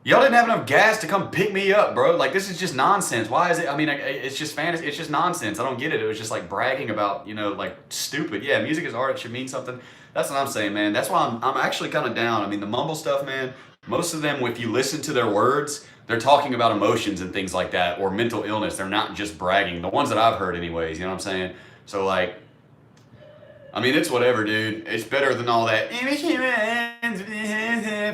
Y'all didn't have enough gas to come pick me up, bro. Like, this is just nonsense. Why is it? I mean, it's just fantasy. It's just nonsense. I don't get it. It was just like bragging about, like stupid. Yeah, music is art. It should mean something. That's what I'm saying, man. That's why I'm actually kind of down. I mean, the mumble stuff, man, most of them, if you listen to their words, they're talking about emotions and things like that or mental illness. They're not just bragging. The ones that I've heard, anyways, you know what I'm saying? So, like, I mean, it's whatever, dude. It's better than all that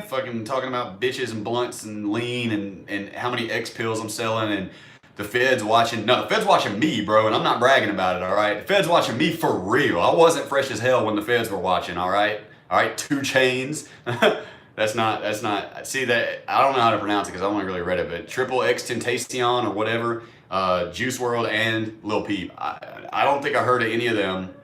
fucking talking about bitches and blunts and lean and how many X pills I'm selling and the Fed's watching. No, the Fed's watching me, bro, and I'm not bragging about it, all right? The Fed's watching me for real. I wasn't fresh as hell when the Feds were watching, all right? All right, 2 Chainz. That's not, see that, I don't know how to pronounce it because I only really read it, but Triple X Tentacion or whatever, Juice WRLD and Lil Peep. I don't think I heard of any of them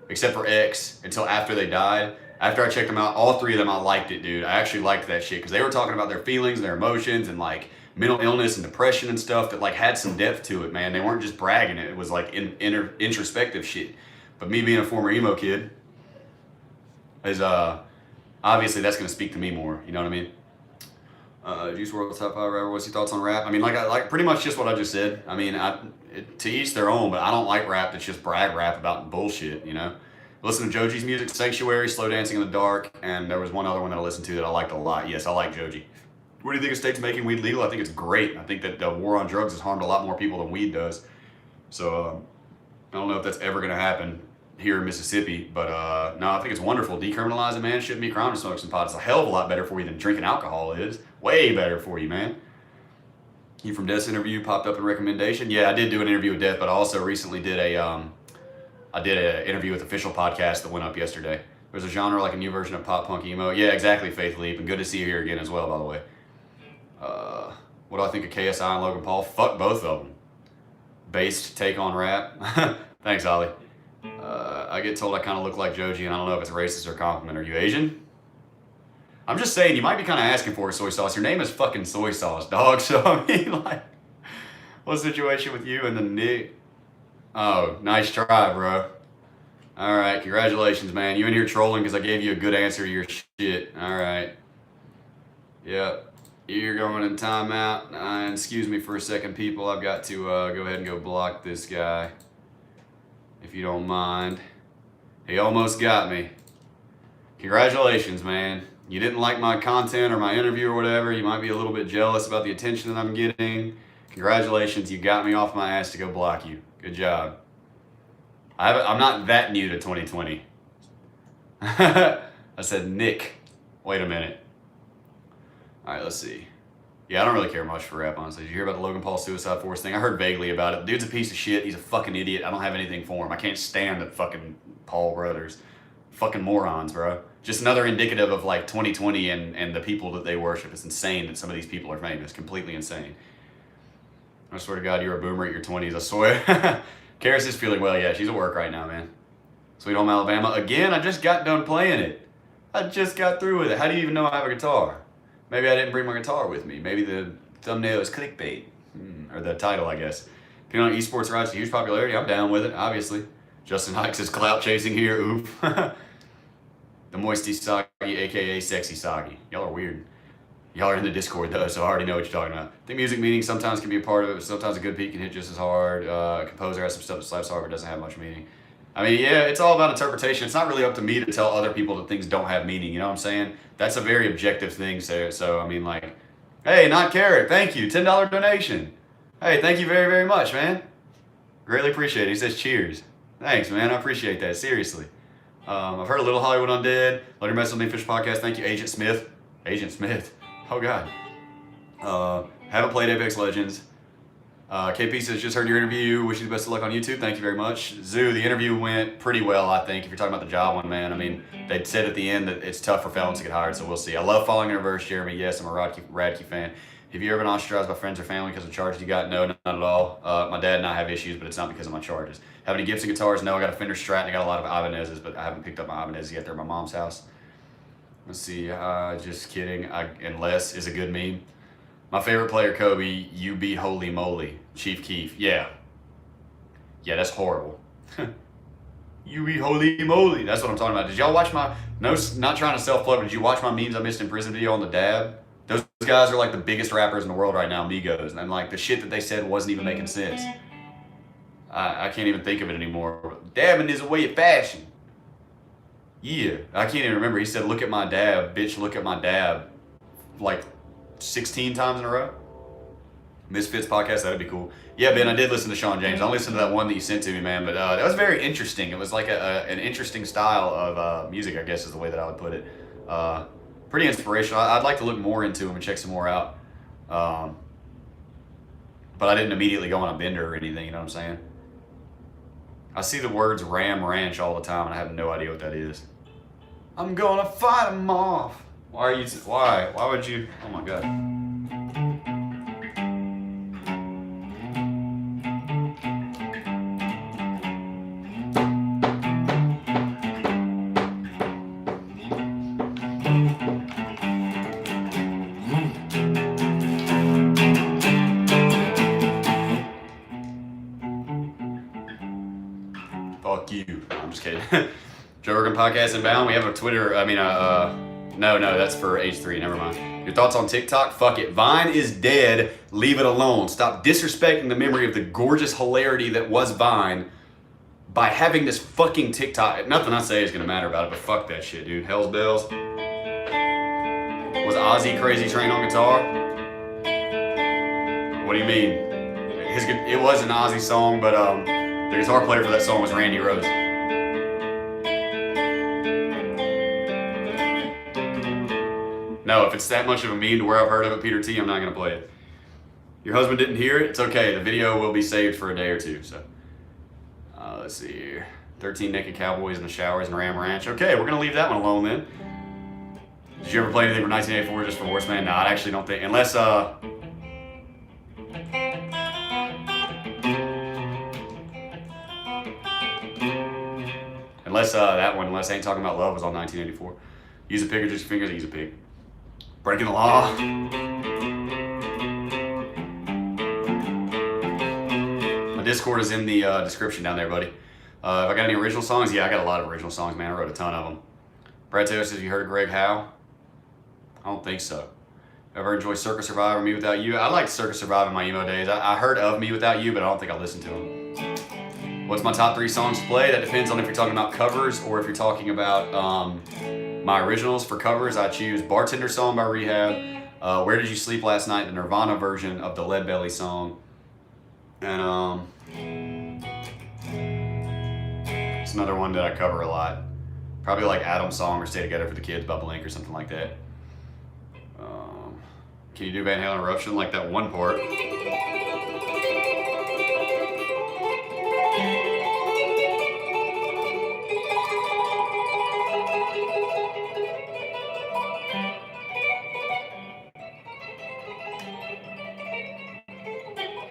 except for X until after they died. After I checked them out, all 3 of them, I liked it, dude. I actually liked that shit because they were talking about their feelings, their emotions, and like mental illness and depression and stuff that like had some depth to it, man. They weren't just bragging it. It was like introspective shit. But me being a former emo kid is obviously that's gonna speak to me more. You know what I mean? Juice WRLD top 5 rapper. What's your thoughts on rap? I mean, like pretty much just what I just said. I mean, to each their own, but I don't like rap that's just brag rap about bullshit. You know. Listen to Joji's music, Sanctuary, Slow Dancing in the Dark, and there was one other one that I listened to that I liked a lot. Yes, I like Joji. What do you think of states making weed legal? I think it's great. I think that the war on drugs has harmed a lot more people than weed does. So I don't know if that's ever going to happen here in Mississippi, but no, I think it's wonderful. Decriminalize it, man. Shouldn't be a crime to smoke some pot. It's a hell of a lot better for you than drinking alcohol is. Way better for you, man. You from Death's interview popped up in recommendation. Yeah, I did do an interview with Death, but I also recently did an interview with Official Podcast that went up yesterday. There's a genre like a new version of pop punk emo. Yeah, exactly, Faith Leap, and good to see you here again as well, by the way. What do I think of KSI and Logan Paul? Fuck both of them. Based take on rap. Thanks, Ollie. I get told I kind of look like Joji, and I don't know if it's racist or a compliment. Are you Asian? I'm just saying, you might be kind of asking for a soy sauce. Your name is fucking soy sauce, dog. So, I mean, like, what's the situation with you and the Nick? Oh, nice try, bro. All right, congratulations, man. You in here trolling because I gave you a good answer to your shit. All right. Yep. You're going in timeout. Excuse me for a second, people. I've got to go ahead and go block this guy, if you don't mind. He almost got me. Congratulations, man. You didn't like my content or my interview or whatever. You might be a little bit jealous about the attention that I'm getting. Congratulations, you got me off my ass to go block you. Good job. I'm not that new to 2020. I said Nick. Wait a minute. All right, let's see. Yeah, I don't really care much for rap, honestly. Did you hear about the Logan Paul Suicide Force thing? I heard vaguely about it. The dude's a piece of shit. He's a fucking idiot. I don't have anything for him. I can't stand the fucking Paul brothers. Fucking morons, bro. Just another indicative of like 2020 and the people that they worship. It's insane that some of these people are famous. Completely insane. I swear to God, you're a boomer at your 20s. I swear. Karis is feeling well. Yeah, she's at work right now, man. Sweet Home Alabama. Again, I just got done playing it. I just got through with it. How do you even know I have a guitar? Maybe I didn't bring my guitar with me. Maybe the thumbnail is clickbait. Or the title, I guess. Peanut Esports rides to huge popularity. I'm down with it, obviously. Justin Hikes is clout chasing here. Oof. The Moisty Soggy, a.k.a. Sexy Soggy. Y'all are weird. Y'all are in the Discord, though, so I already know what you're talking about. I think music meaning sometimes can be a part of it, but sometimes a good beat can hit just as hard. A composer has some stuff that slaps hard, but doesn't have much meaning. I mean, yeah, it's all about interpretation. It's not really up to me to tell other people that things don't have meaning, you know what I'm saying? That's a very objective thing, so I mean, like, hey, Not Carrot, thank you, $10 donation. Hey, thank you very, very much, man. Greatly appreciate it. He says cheers. Thanks, man, I appreciate that, seriously. I've heard a little Hollywood Undead. Let Her Mess with Me Fish podcast, thank you, Agent Smith. Agent Smith, oh God. Haven't played Apex Legends. KP says, just heard your interview. Wish you the best of luck on YouTube. Thank you very much. Zoo, the interview went pretty well, I think. If you're talking about the job one, man. I mean, they said at the end that it's tough for felons to get hired, so we'll see. I love following your verse, Jeremy. Yes, I'm a Radke fan. Have you ever been ostracized by friends or family because of charges you got? No, not at all. My dad and I have issues, but it's not because of my charges. Have any Gibson guitars? No, I got a Fender Strat and I got a lot of Ibanez's, but I haven't picked up my Ibanez yet. They're at my mom's house. Let's see. Just kidding. Unless is a good meme. My favorite player, Kobe, you be holy moly. Chief Keef. Yeah. Yeah, that's horrible. You be holy moly. That's what I'm talking about. Did y'all watch my, no, not trying to self-plug, but did you watch my memes I missed in prison video on the dab? Those guys are like the biggest rappers in the world right now, Migos, and like the shit that they said wasn't even making sense. I can't even think of it anymore. Dabbing is a way of fashion. Yeah, I can't even remember. He said, "Look at my dab, bitch. Look at my dab," like 16 times in a row. Misfits podcast, that'd be cool. Yeah, Ben, I did listen to Sean James. I only listened to that one that you sent to me, man. But that was very interesting. It was like an interesting style of music, I guess is the way that I would put it. Pretty inspirational. I'd like to look more into him and check some more out. But I didn't immediately go on a bender or anything, you know what I'm saying? I see the words Ram Ranch all the time, and I have no idea what that is. I'm gonna fight them off. Why are you? Why? Why would you? Oh my god. Fuck you. No, I'm just kidding. Joe Rogan Podcast Inbound. We have a Twitter. No, that's for H3. Never mind. Your thoughts on TikTok? Fuck it. Vine is dead. Leave it alone. Stop disrespecting the memory of the gorgeous hilarity that was Vine by having this fucking TikTok. Nothing I say is gonna matter about it, but fuck that shit, dude. Hell's Bells. Was Ozzy Crazy Train on guitar? What do you mean? It was an Ozzy song, but the guitar player for that song was Randy Rhoads. No, if it's that much of a meme to where I've heard of it, Peter T, I'm not going to play it. Your husband didn't hear it? It's okay. The video will be saved for a day or two. So, let's see here. 13 Naked Cowboys in the Showers and Ram Ranch. Okay, we're going to leave that one alone then. Did you ever play anything from 1984 just for Horseman? No, I actually don't think. Unless, that one, unless I Ain't Talking About Love was on 1984. Use a pig or just your fingers, use a pig. Breaking the Law. My Discord is in the description down there, buddy. If I got any original songs? Yeah, I got a lot of original songs, man. I wrote a ton of them. Brad Taylor says, you heard of Greg Howe? I don't think so. Ever enjoy Circa Survivor, Me Without You? I liked Circa Survivor in my emo days. I heard of Me Without You, but I don't think I listened to them. What's my top 3 songs to play? That depends on if you're talking about covers or if you're talking about my originals. For covers, I choose Bartender Song by Rehab, Where Did You Sleep Last Night, the Nirvana version of the Lead Belly song. And it's another one that I cover a lot. Probably like Adam's song or Stay Together for the Kids by Blink or something like that. Can you do Van Halen Eruption? Like that one part.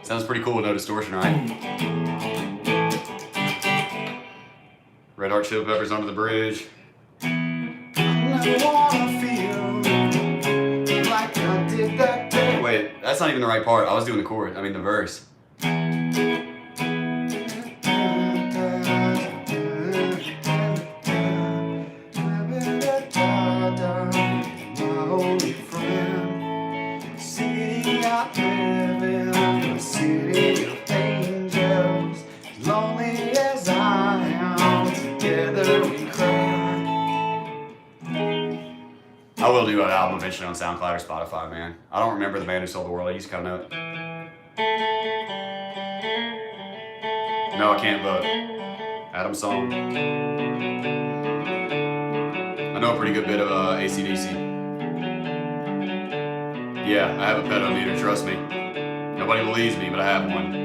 Sounds pretty cool with no distortion, right? Red Hot Chili Peppers, Under the Bridge. Wait, that's not even the right part. I was doing the chorus. I mean the verse. I will do an album eventually on SoundCloud or Spotify, man. I don't remember the band who sold the world. I used to kind of know it. No, I can't vote. Adam's song. I know a pretty good bit of AC/DC. Yeah, I have a pedometer, trust me. Nobody believes me, but I have one.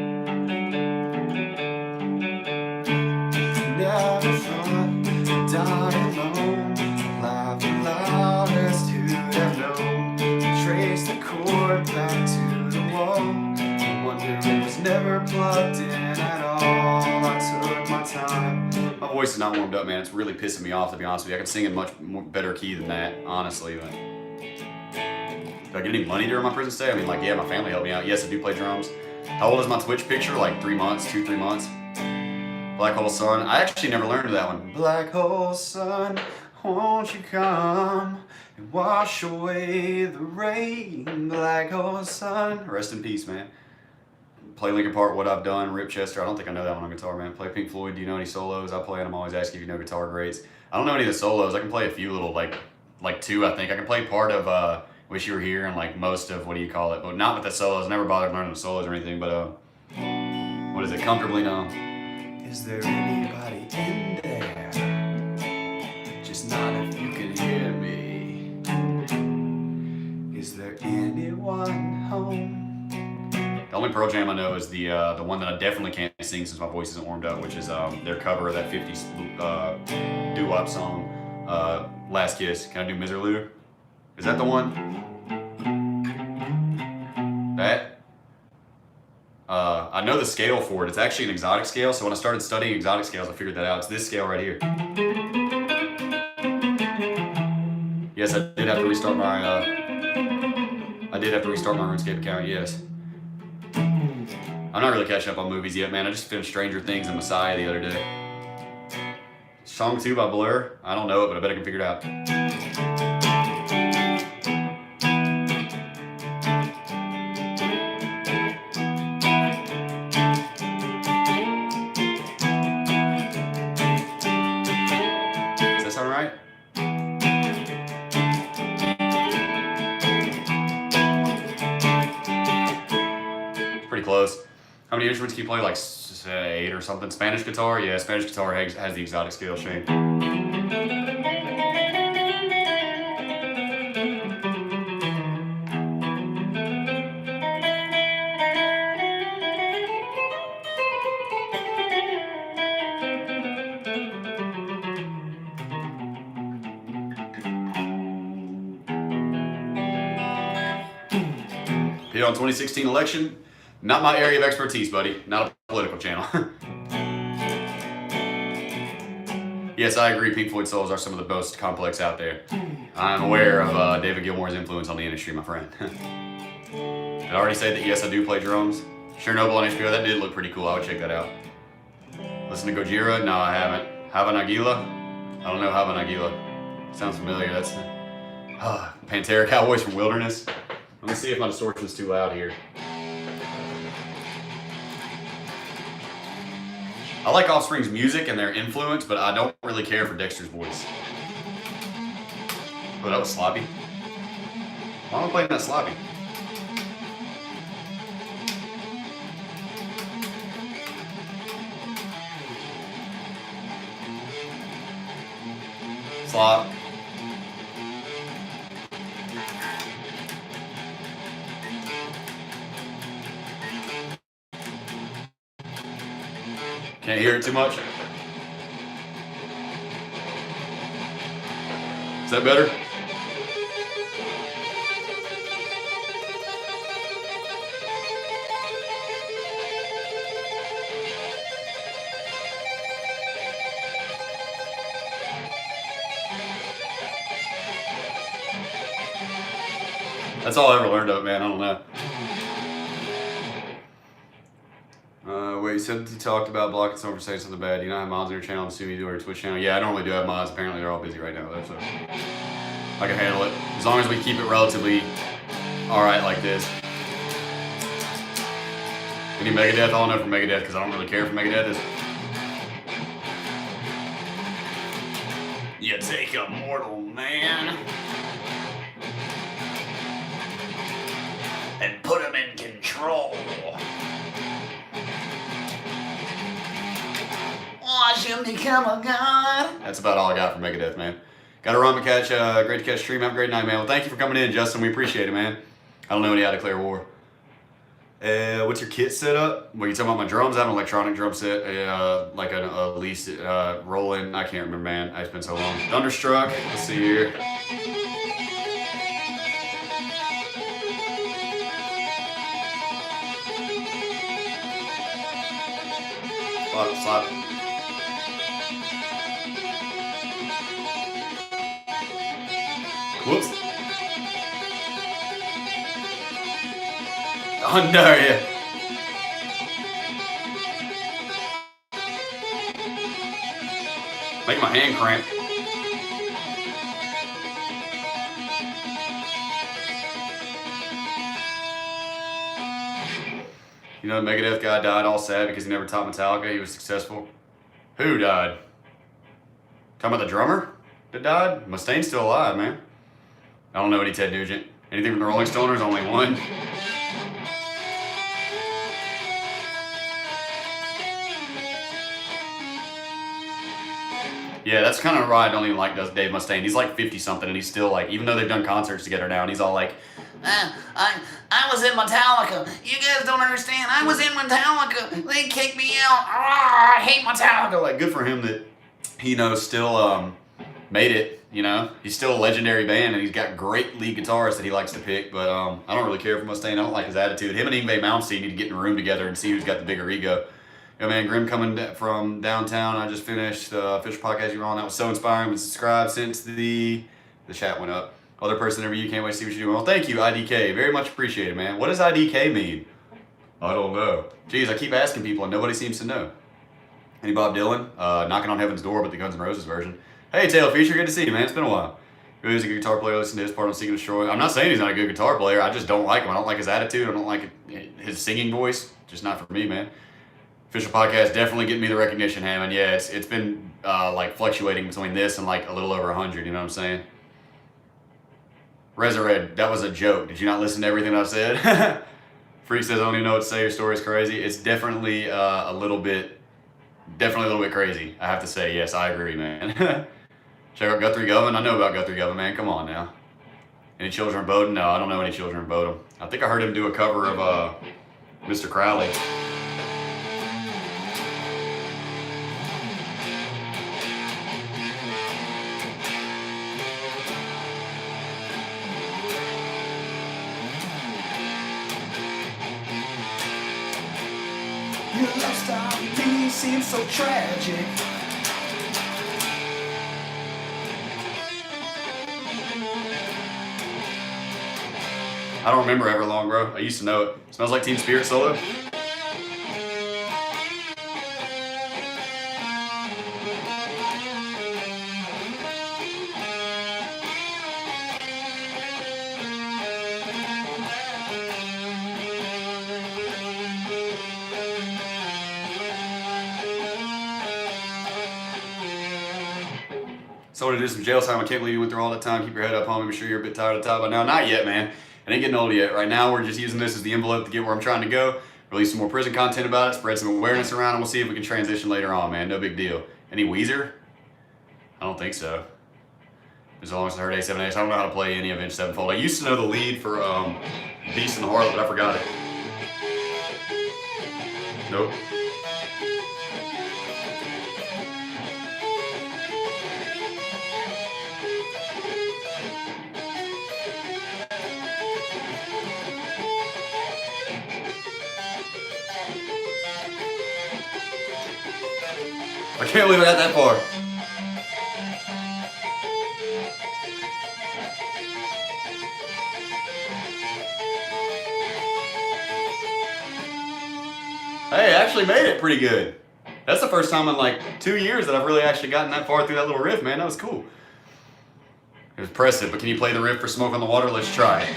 Never thought I'd die alone, laughing loudest who'd have known. Trace the cord back to the wall. I wonder it was never plugged in at all. I took my time. My voice is not warmed up, man. It's really pissing me off, to be honest with you. I can sing in much more better key than that, honestly. But do I get any money during my prison stay? I mean, like, yeah, my family helped me out. Yes, I do play drums. How old is my Twitch picture? Like 3 months, 2-3 months. Black Hole Sun. I actually never learned that one. Black Hole Sun, won't you come and wash away the rain, Black Hole Sun. Rest in peace, man. Play Linkin Park, What I've Done, Rip Chester. I don't think I know that one on guitar, man. Play Pink Floyd. Do you know any solos? I play, and I'm always asking if you know guitar greats. I don't know any of the solos. I can play a few little, like two, I think. I can play part of Wish You Were Here and like most of, what do you call it? But not with the solos. I never bothered learning the solos or anything. But what is it? Comfortably Numb. Is there anybody in there? Just not if you can hear me. Is there anyone home? The only Pearl Jam I know is the one that I definitely can't sing since my voice isn't warmed up, which is their cover of that 50s doo-wop song, Last Kiss. Can I do Miserlou? Is that the one? That? I know the scale for it. It's actually an exotic scale, so when I started studying exotic scales, I figured that out. It's this scale right here. Yes, I did have to restart my RuneScape account, yes. I'm not really catching up on movies yet, man. I just finished Stranger Things and Messiah the other day. Song 2 by Blur. I don't know it, but I bet I can figure it out. Does that sound right? It's pretty close. How many instruments can you play? Like 8 or something? Spanish guitar? Yeah, Spanish guitar has the exotic scale, Shane. Pete on 2016 election. Not my area of expertise, buddy. Not a political channel. Yes, I agree. Pink Floyd solos are some of the most complex out there. I'm aware of David Gilmour's influence on the industry, my friend. Did I already say that? Yes, I do play drums. Chernobyl on HBO, that did look pretty cool. I would check that out. Listen to Gojira? No, I haven't. Hava Nagila? I don't know Hava Nagila. Sounds familiar. That's Pantera Cowboys from Wilderness. Let me see if my distortion's too loud here. I like Offspring's music and their influence, but I don't really care for Dexter's voice. Oh, that was sloppy. Why am I playing that sloppy? Slop. Can't hear it too much. Is that better? That's all I ever learned of it, man. I don't know. Wait, you said you talked about blocking someone for saying something bad. Do you not have mods on your channel? I'm assuming you do, or your Twitch channel? Yeah, I normally do have mods. Apparently, they're all busy right now, though, so I can handle it. As long as we keep it relatively alright like this. Any Megadeth? All I know from Megadeth, because I don't really care for Megadeth, is you take a mortal man and put him in control. Watch him become a god. That's about all I got for Megadeth, man. Got to run to catch, great to catch stream. Have a great night, man. Well, thank you for coming in, Justin. We appreciate it, man. I don't know any how to declare war. What's your kit set up? Well, you talking about my drums? I have an electronic drum set, like a least Roland. I can't remember, man. It's been so long. Thunderstruck. Let's see here. Slap. Whoops. Oh no, yeah. Make my hand cramp. You know, the Megadeth guy died all sad because he never taught Metallica. He was successful. Who died? Talking about the drummer that died? Mustaine's still alive, man. I don't know any Ted Nugent. Anything from the Rolling Stoners? Only one. Yeah, that's kind of why I don't even like Dave Mustaine. He's like 50-something, and he's still like, even though they've done concerts together now, and he's all like, I was in Metallica. You guys don't understand. I was in Metallica. They kicked me out. I hate Metallica. Like, good for him that he, still made it, He's still a legendary band, and he's got great lead guitarists that he likes to pick, but I don't really care for Mustaine. I don't like his attitude. Him and Yngwie Malmsteen need to get in a room together and see who's got the bigger ego. Yo, man, Grim coming from downtown. I just finished the official podcast you were on. That was so inspiring. Been subscribed since the chat went up. Other person interview, can't wait to see what you're doing. Well, thank you, IDK. Very much appreciated, man. What does IDK mean? I don't know. Jeez, I keep asking people and nobody seems to know. Any Bob Dylan? Knocking on Heaven's Door, but the Guns N' Roses version. Hey, Tail Feature, good to see you, man. It's been a while. He's a good guitar player. Listen to his part on Seeking Destroy. I'm not saying he's not a good guitar player. I just don't like him. I don't like his attitude. I don't like his singing voice. Just not for me, man. Official podcast definitely getting me the recognition, Hammond. Yeah, it's been like fluctuating between this and like a little over 100. You know what I'm saying? Resurred, that was a joke. Did you not listen to everything I said? Freak says I don't even know what to say. Your story's crazy. It's definitely a little bit crazy. I have to say, yes, I agree, man. Check out Guthrie Govan. I know about Guthrie Govan, man. Come on now. Any Children of Bodom? No, I don't know any Children of Bodom. I think I heard him do a cover of Mr. Crowley. Your lifestyle to me seems so tragic. I don't remember Everlong, bro. I used to know it. Smells Like Teen Spirit solo. So to do some jail time. I can't believe you went through all that time. Keep your head up, homie. I'm sure you're a bit tired of the top by now. Not yet, man. I ain't getting old yet. Right now, we're just using this as the envelope to get where I'm trying to go. Release some more prison content about it. Spread some awareness around, and we'll see if we can transition later on, man. No big deal. Any Weezer? I don't think so. As long as I heard A7X, I don't know how to play any Avenged Sevenfold. I used to know the lead for Beast and the Harlot, but I forgot it. Nope. I can't believe I got that far. Hey, I actually made it pretty good. That's the first time in like 2 years that I've really actually gotten that far through that little riff, man. That was cool. It was impressive, but can you play the riff for Smoke on the Water? Let's try it.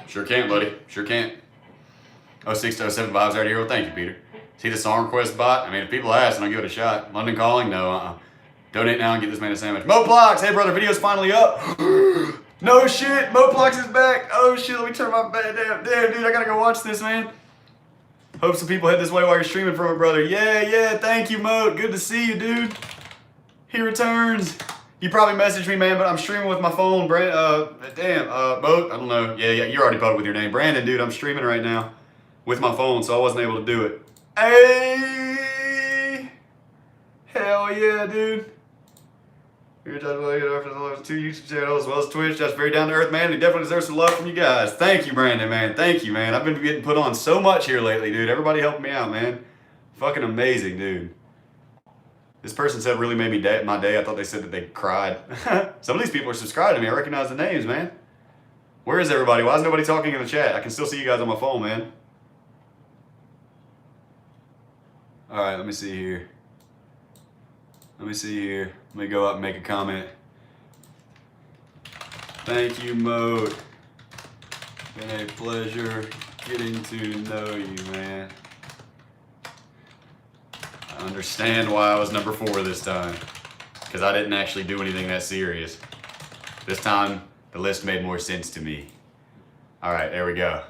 Sure can, buddy. Sure can. 06 to 07 vibes right here. Well, thank you, Peter. See the song request bot? I mean, if people ask, then I'll give it a shot. London Calling? No, Donate now and get this man a sandwich. Moplox! Hey, brother, video's finally up. No shit, Moplox is back. Oh shit, let me turn my bed down. Damn, dude, I gotta go watch this, man. Hope some people head this way while you're streaming from it, brother. Yeah, thank you, Moat. Good to see you, dude. He returns. You probably messaged me, man, but I'm streaming with my phone. Moat, I don't know. Yeah, you're already public with your name. Brandon, dude, I'm streaming right now with my phone, so I wasn't able to do it. Hey! Hell yeah, dude. You're just after the 2 YouTube channels as well as Twitch. That's very down to earth, man. He definitely deserves some love from you guys. Thank you, Brandon, man. Thank you, man. I've been getting put on so much here lately, dude. Everybody helping me out, man. Fucking amazing, dude. This person said really made me my day. I thought they said that they cried. Some of these people are subscribed to me. I recognize the names, man. Where is everybody? Why is nobody talking in the chat? I can still see you guys on my phone, man. All right, let me see here. Let me go up and make a comment. Thank you, Mode. Been a pleasure getting to know you, man. I understand why I was number 4 this time. Because I didn't actually do anything that serious. This time, the list made more sense to me. Alright, there we go.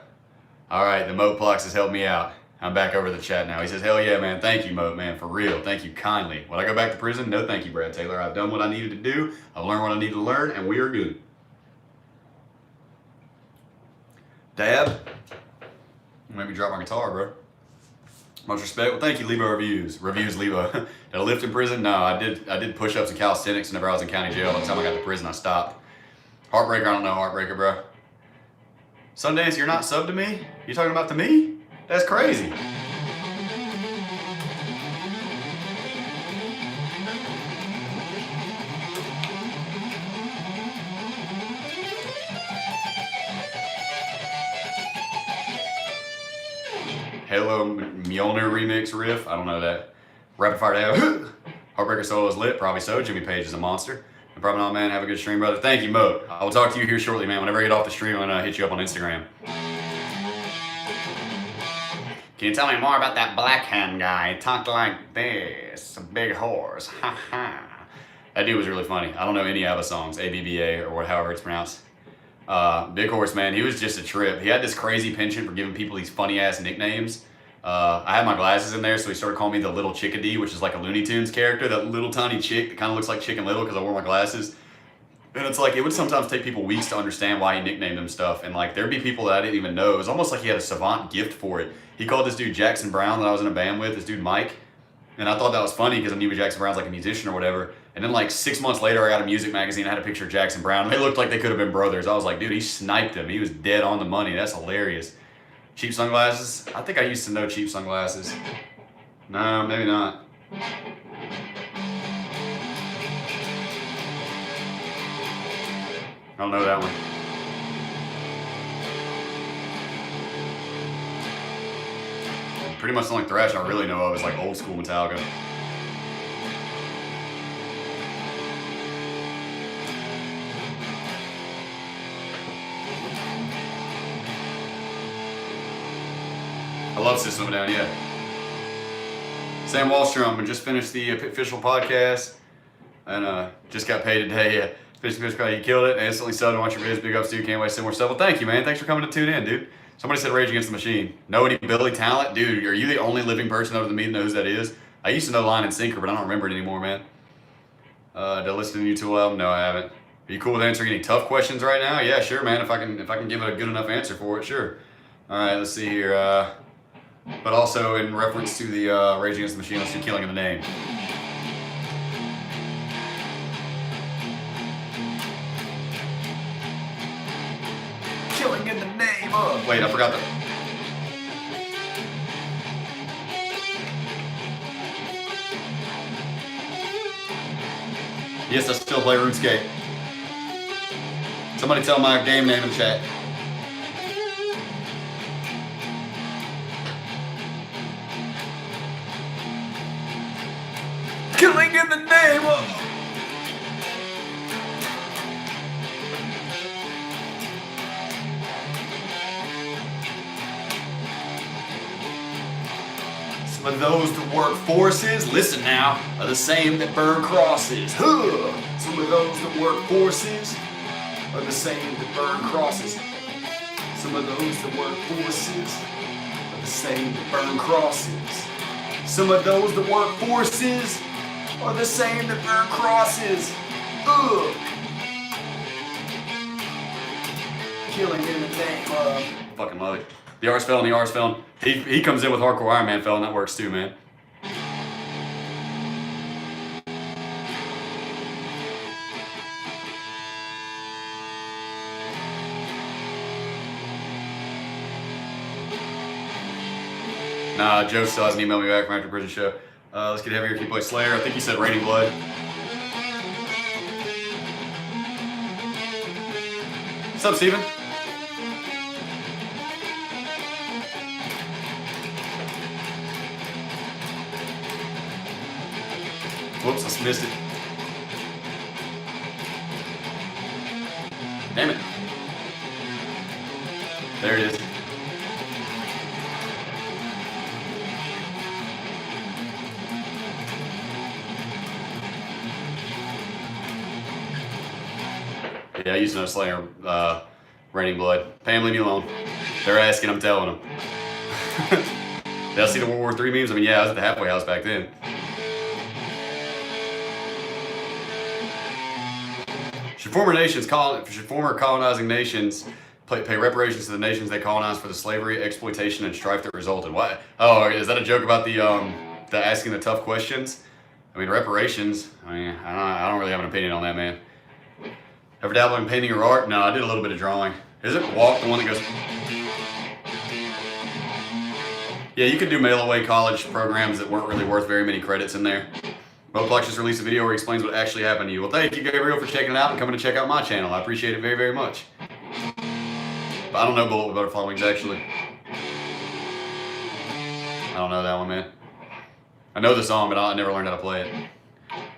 Alright, the Moplox has helped me out. I'm back over the chat now. He says, hell yeah, man. Thank you, Moat, man. For real. Thank you kindly. Will I go back to prison? No, thank you, Brad Taylor. I've done what I needed to do. I've learned what I need to learn, and we are good. Dab? Made me drop my guitar, bro. Much respect. Well, thank you, Levo Reviews. Reviews, Levo. Did I lift in prison? No, I did push-ups and calisthenics whenever I was in county jail. By the time I got to prison, I stopped. Heartbreaker, I don't know Heartbreaker, bro. Sundance, you're not subbed to me? You talking about to me? That's crazy. Halo Mjolnir remix riff. I don't know that. Rapid fire dab. Heartbreaker solo is lit. Probably so. Jimmy Page is a monster. And probably not, man. Have a good stream, brother. Thank you, Mo. I will talk to you here shortly, man. Whenever I get off the stream, I'm going to hit you up on Instagram. Can you tell me more about that Black Hand guy? He talked like this. A big horse. Ha ha. That dude was really funny. I don't know any ABBA songs. ABBA or however it's pronounced. Big Horse, man, he was just a trip. He had this crazy penchant for giving people these funny ass nicknames. I had my glasses in there, so he started calling me the Little Chickadee, which is like a Looney Tunes character, that little tiny chick that kind of looks like Chicken Little because I wore my glasses. And it's like, it would sometimes take people weeks to understand why he nicknamed them stuff. And like, there'd be people that I didn't even know. It was almost like he had a savant gift for it. He called this dude Jackson Brown that I was in a band with, this dude Mike. And I thought that was funny because I knew Jackson Brown's like a musician or whatever. And then like 6 months later, I got a music magazine. I had a picture of Jackson Brown. They looked like they could have been brothers. I was like, dude, he sniped him. He was dead on the money. That's hilarious. Cheap sunglasses? I think I used to know cheap sunglasses. No, maybe not. I don't know that one. Pretty much the only thrash I really know of is like old school Metallica. I love System of a Down, yeah. Sam Wallstrom, I just finished the official podcast and just got paid today. Yeah. You killed it. Instantly subbed and watch your videos. Big ups to you. Can't wait to see more stuff. Well, thank you, man. Thanks for coming to tune in, dude. Somebody said Rage Against the Machine. Know any Billy Talent? Dude, are you the only living person other than me that knows who that is? I used to know Line and Sinker, but I don't remember it anymore, man. Did I listen to the YouTube album? No, I haven't. Are you cool with answering any tough questions right now? Yeah, sure, man. If I can give it a good enough answer for it, sure. All right, let's see here. But also in reference to the Rage Against the Machine, let's do Killing in the Name. Killing in the name of. Wait, I forgot the. Yes, I still play RuneScape. Somebody tell my game name in the chat. Killing in the name of. Some of those that work forces, listen now, are the same that burn crosses. Huh. Some of those that work forces are the same that burn crosses. Some of those that work forces are the same that burn crosses. Some of those that work forces are the same that burn crosses. Ugh. Killing in the name of. Fucking love it. The Arsfeld and the Arsfeld. He comes in with Hardcore Iron Man Fell, and that works too, man. Nah, Joe still hasn't emailed me back from after prison show. Let's get heavier. Can you play Slayer? I think you said Raining Blood. What's up, Steven? Whoops, I just missed it. Damn it. There it is. Yeah, I used to know Slayer, Raining Blood. Pam, leave me alone. They're asking, I'm telling them. Did I see the World War III memes? I mean, yeah, I was at the halfway house back then. Should former colonizing nations pay reparations to the nations they colonized for the slavery, exploitation, and strife that resulted? What? Oh, is that a joke about the asking the tough questions? I mean, reparations. I mean, I don't really have an opinion on that, man. Ever dabbled in painting or art? No, I did a little bit of drawing. Isn't Walk the one that goes? Yeah, you could do mail-away college programs that weren't really worth very many credits in there. Moplex just released a video where he explains what actually happened to you. Well, thank you, Gabriel, for checking it out and coming to check out my channel. I appreciate it very, very much. But I don't know Bullet with Butterfly Wings, actually. I don't know that one, man. I know the song, but I never learned how to play it.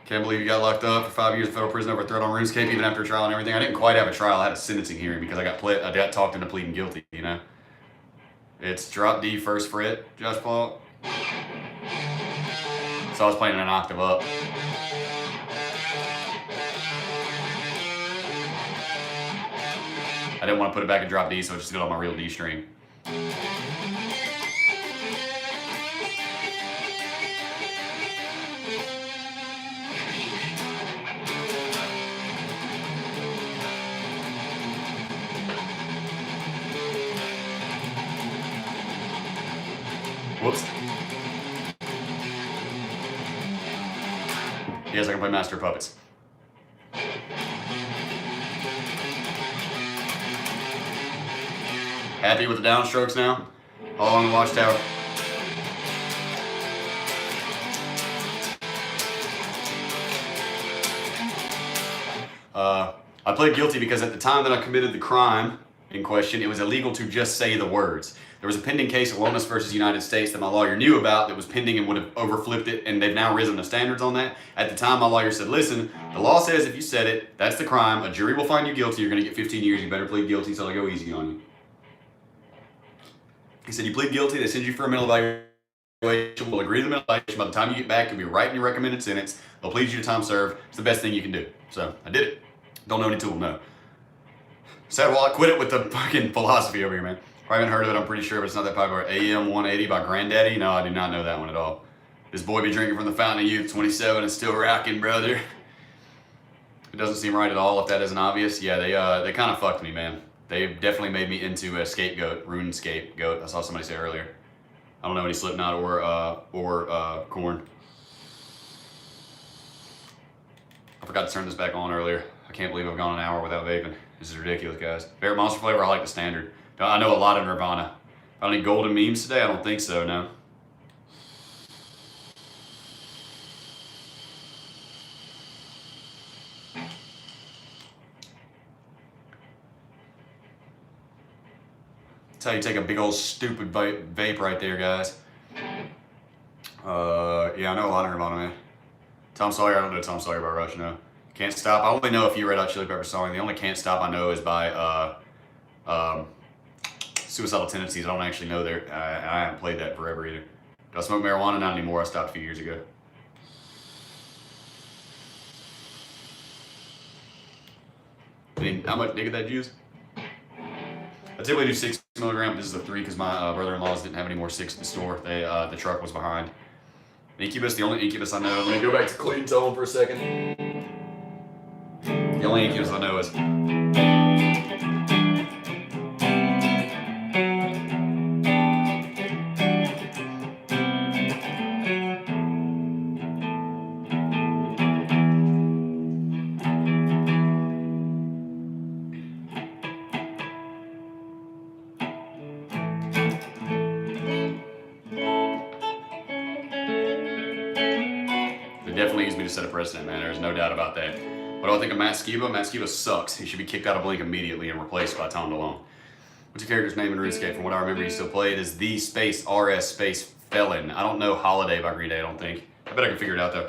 Can't believe you got locked up for 5 years in federal prison over a threat on RuneScape, even after a trial and everything. I didn't quite have a trial. I had a sentencing hearing because I got talked into pleading guilty, you know? It's drop D first fret, Josh Paul. So I was playing an octave up. I didn't want to put it back in drop D, so I just did it on my real D string. Whoops. Yes, I can play Master of Puppets. Happy with the downstrokes now? All on the watchtower. I pled guilty because at the time that I committed the crime in question, it was illegal to just say the words. There was a pending case of Wellness versus United States that my lawyer knew about that was pending and would have overflipped it, and they've now risen the standards on that. At the time, my lawyer said, listen, the law says if you said it, that's the crime. A jury will find you guilty. You're going to get 15 years. You better plead guilty so they go easy on you. He said, you plead guilty, they send you for a mental evaluation. We'll agree to the mental evaluation. By the time you get back, you'll be right in your recommended sentence. They'll plead you to time served. It's the best thing you can do. So I did it. Don't know any tool, no. Sad Wallet, quit it with the fucking philosophy over here, man. I haven't heard of it, I'm pretty sure, but it's not that popular. AM 180 by Granddaddy? No, I do not know that one at all. This boy be drinking from the fountain of youth, 27 and still rocking, brother. It doesn't seem right at all if that isn't obvious. Yeah, they kind of fucked me, man. They definitely made me into a scapegoat, rune scapegoat. I saw somebody say earlier. I don't know any Slipknot or Korn. I forgot to turn this back on earlier. I can't believe I've gone an hour without vaping. This is ridiculous, guys. Favorite monster flavor? I like the standard. I know a lot of Nirvana. Got any golden memes today? I don't think so, no. That's how you take a big old stupid vape right there, guys. Yeah, I know a lot of Nirvana, man. Tom Sawyer, I don't know Tom Sawyer by Rush, no. Can't Stop, I only know a few Red Hot Chili Peppers songs. The only Can't Stop I know is by Suicidal Tendencies. I don't actually know their, I haven't played that forever either. Do I smoke marijuana? Not anymore, I stopped a few years ago. I mean, how much nigga that juice? I typically do 6 milligrams. This is a 3 because my brother-in-laws didn't have any more 6 in the store. They the truck was behind. Incubus, the only Incubus I know. I'm gonna go back to Clean Tone for a second. The only Incubus I know is definitely used me to set a precedent, man. There's no doubt about that. What do I think of Matt Skiba? Matt Skiba sucks. He should be kicked out of Blink immediately and replaced by Tom DeLonge. What's your character's name in RuneScape? From what I remember, he still played as the space RS space Felon. I don't know Holiday by Green Day, I don't think. I bet I can figure it out though.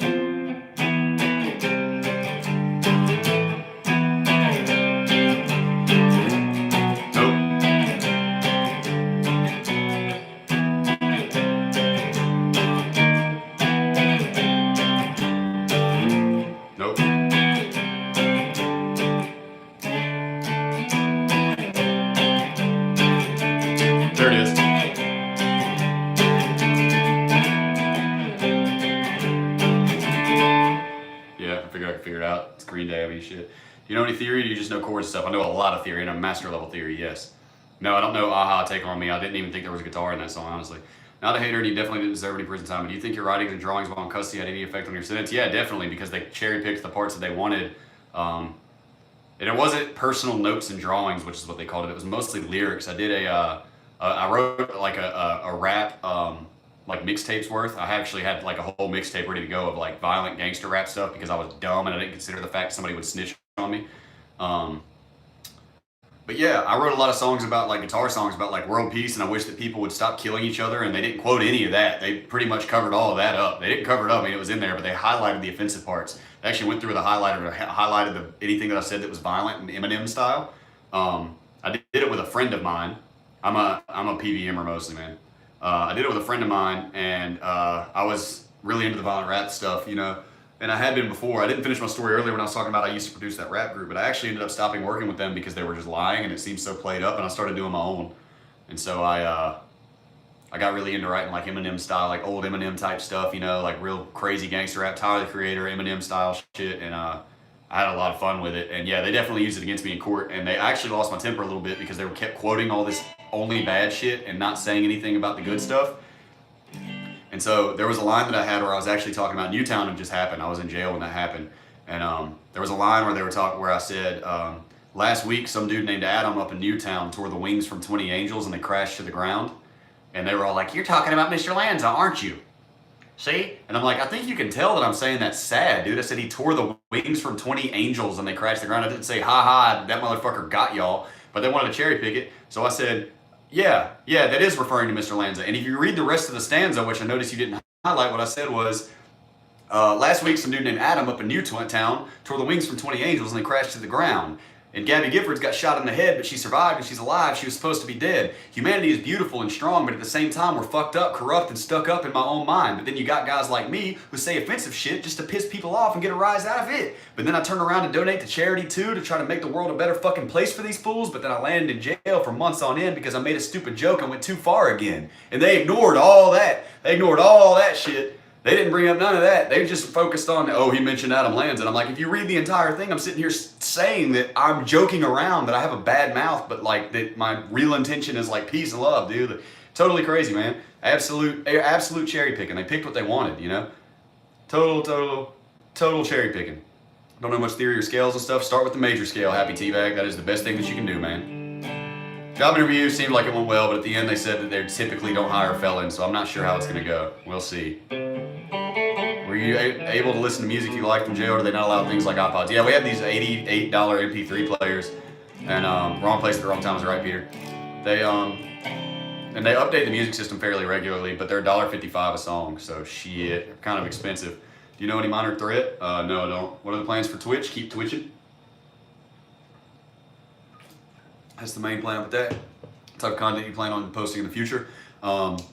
You know any theory? Do you just know chords stuff? I know a lot of theory, and a master level theory, yes. No, I don't know Aha, Take On Me. I didn't even think there was a guitar in that song, honestly. Not a hater, and you definitely didn't deserve any prison time, but do you think your writings and drawings while in custody had any effect on your sentence? Yeah, definitely, because they cherry-picked the parts that they wanted. And it wasn't personal notes and drawings, which is what they called it. It was mostly lyrics. I wrote like a rap, like mixtapes worth. I actually had like a whole mixtape ready to go of like violent gangster rap stuff because I was dumb and I didn't consider the fact somebody would snitch on me. But yeah, I wrote a lot of songs about like guitar songs about like world peace, and I wish that people would stop killing each other. And they didn't quote any of that. They pretty much covered all of that up. They didn't cover it up. I mean, it was in there, but they highlighted the offensive parts. They actually went through the highlighter and highlighted anything that I said that was violent in Eminem style. I did it with a friend of mine. I'm a PVMer mostly, man. I did it with a friend of mine, and I was really into the violent rap stuff, you know. And I had been before. I didn't finish my story earlier when I was talking about I used to produce that rap group, but I actually ended up stopping working with them because they were just lying and it seemed so played up, and I started doing my own. And so I got really into writing like Eminem style, like old Eminem type stuff, you know, like real crazy gangster rap, Tyler the Creator, Eminem style shit, and I had a lot of fun with it. And yeah, they definitely used it against me in court, and they actually lost my temper a little bit because they kept quoting all this only bad shit and not saying anything about the good stuff. And so there was a line that I had where I was actually talking about Newtown had just happened. I was in jail when that happened. And there was a line where they were talking where I said, last week some dude named Adam up in Newtown tore the wings from 20 angels and they crashed to the ground. And they were all like, "You're talking about Mr. Lanza, aren't you?" See? And I'm like, I think you can tell that I'm saying that's sad, dude. I said he tore the wings from 20 angels and they crashed to the ground. I didn't say, ha ha, that motherfucker got y'all. But they wanted to cherry pick it. So I said, yeah, that is referring to Mr. Lanza. And if you read the rest of the stanza, which I noticed you didn't highlight, what I said was, last week some dude named Adam up in Newtown tore the wings from 20 angels and they crashed to the ground. And Gabby Giffords got shot in the head, but she survived and she's alive. She was supposed to be dead. Humanity is beautiful and strong, but at the same time, we're fucked up, corrupt, and stuck up in my own mind. But then you got guys like me who say offensive shit just to piss people off and get a rise out of it. But then I turn around and donate to charity too to try to make the world a better fucking place for these fools. But then I landed in jail for months on end because I made a stupid joke and went too far again. And they ignored all that. They ignored all that shit. They didn't bring up none of that. They just focused on, oh, he mentioned Adam Lanza. And I'm like, if you read the entire thing, I'm sitting here saying that I'm joking around, that I have a bad mouth, but like that my real intention is like peace and love, dude. Totally crazy, man. Absolute cherry picking. They picked what they wanted, you know? Total cherry picking. Don't know much theory or scales and stuff. Start with the major scale, Happy Teabag. That is the best thing that you can do, man. Job interview seemed like it went well, but at the end they said that they typically don't hire felons, so I'm not sure how it's going to go. We'll see. Were you able to listen to music you liked in jail, or do they not allow things like iPods? Yeah, we have these $88 MP3 players, and wrong place at the wrong time is right, Peter. They and they update the music system fairly regularly, but they're $1.55 a song, so shit, kind of expensive. Do you know any Minor Threat? No, I don't. What are the plans for Twitch? Keep twitching. That's the main plan with that. What type of content you plan on posting in the future? Tonight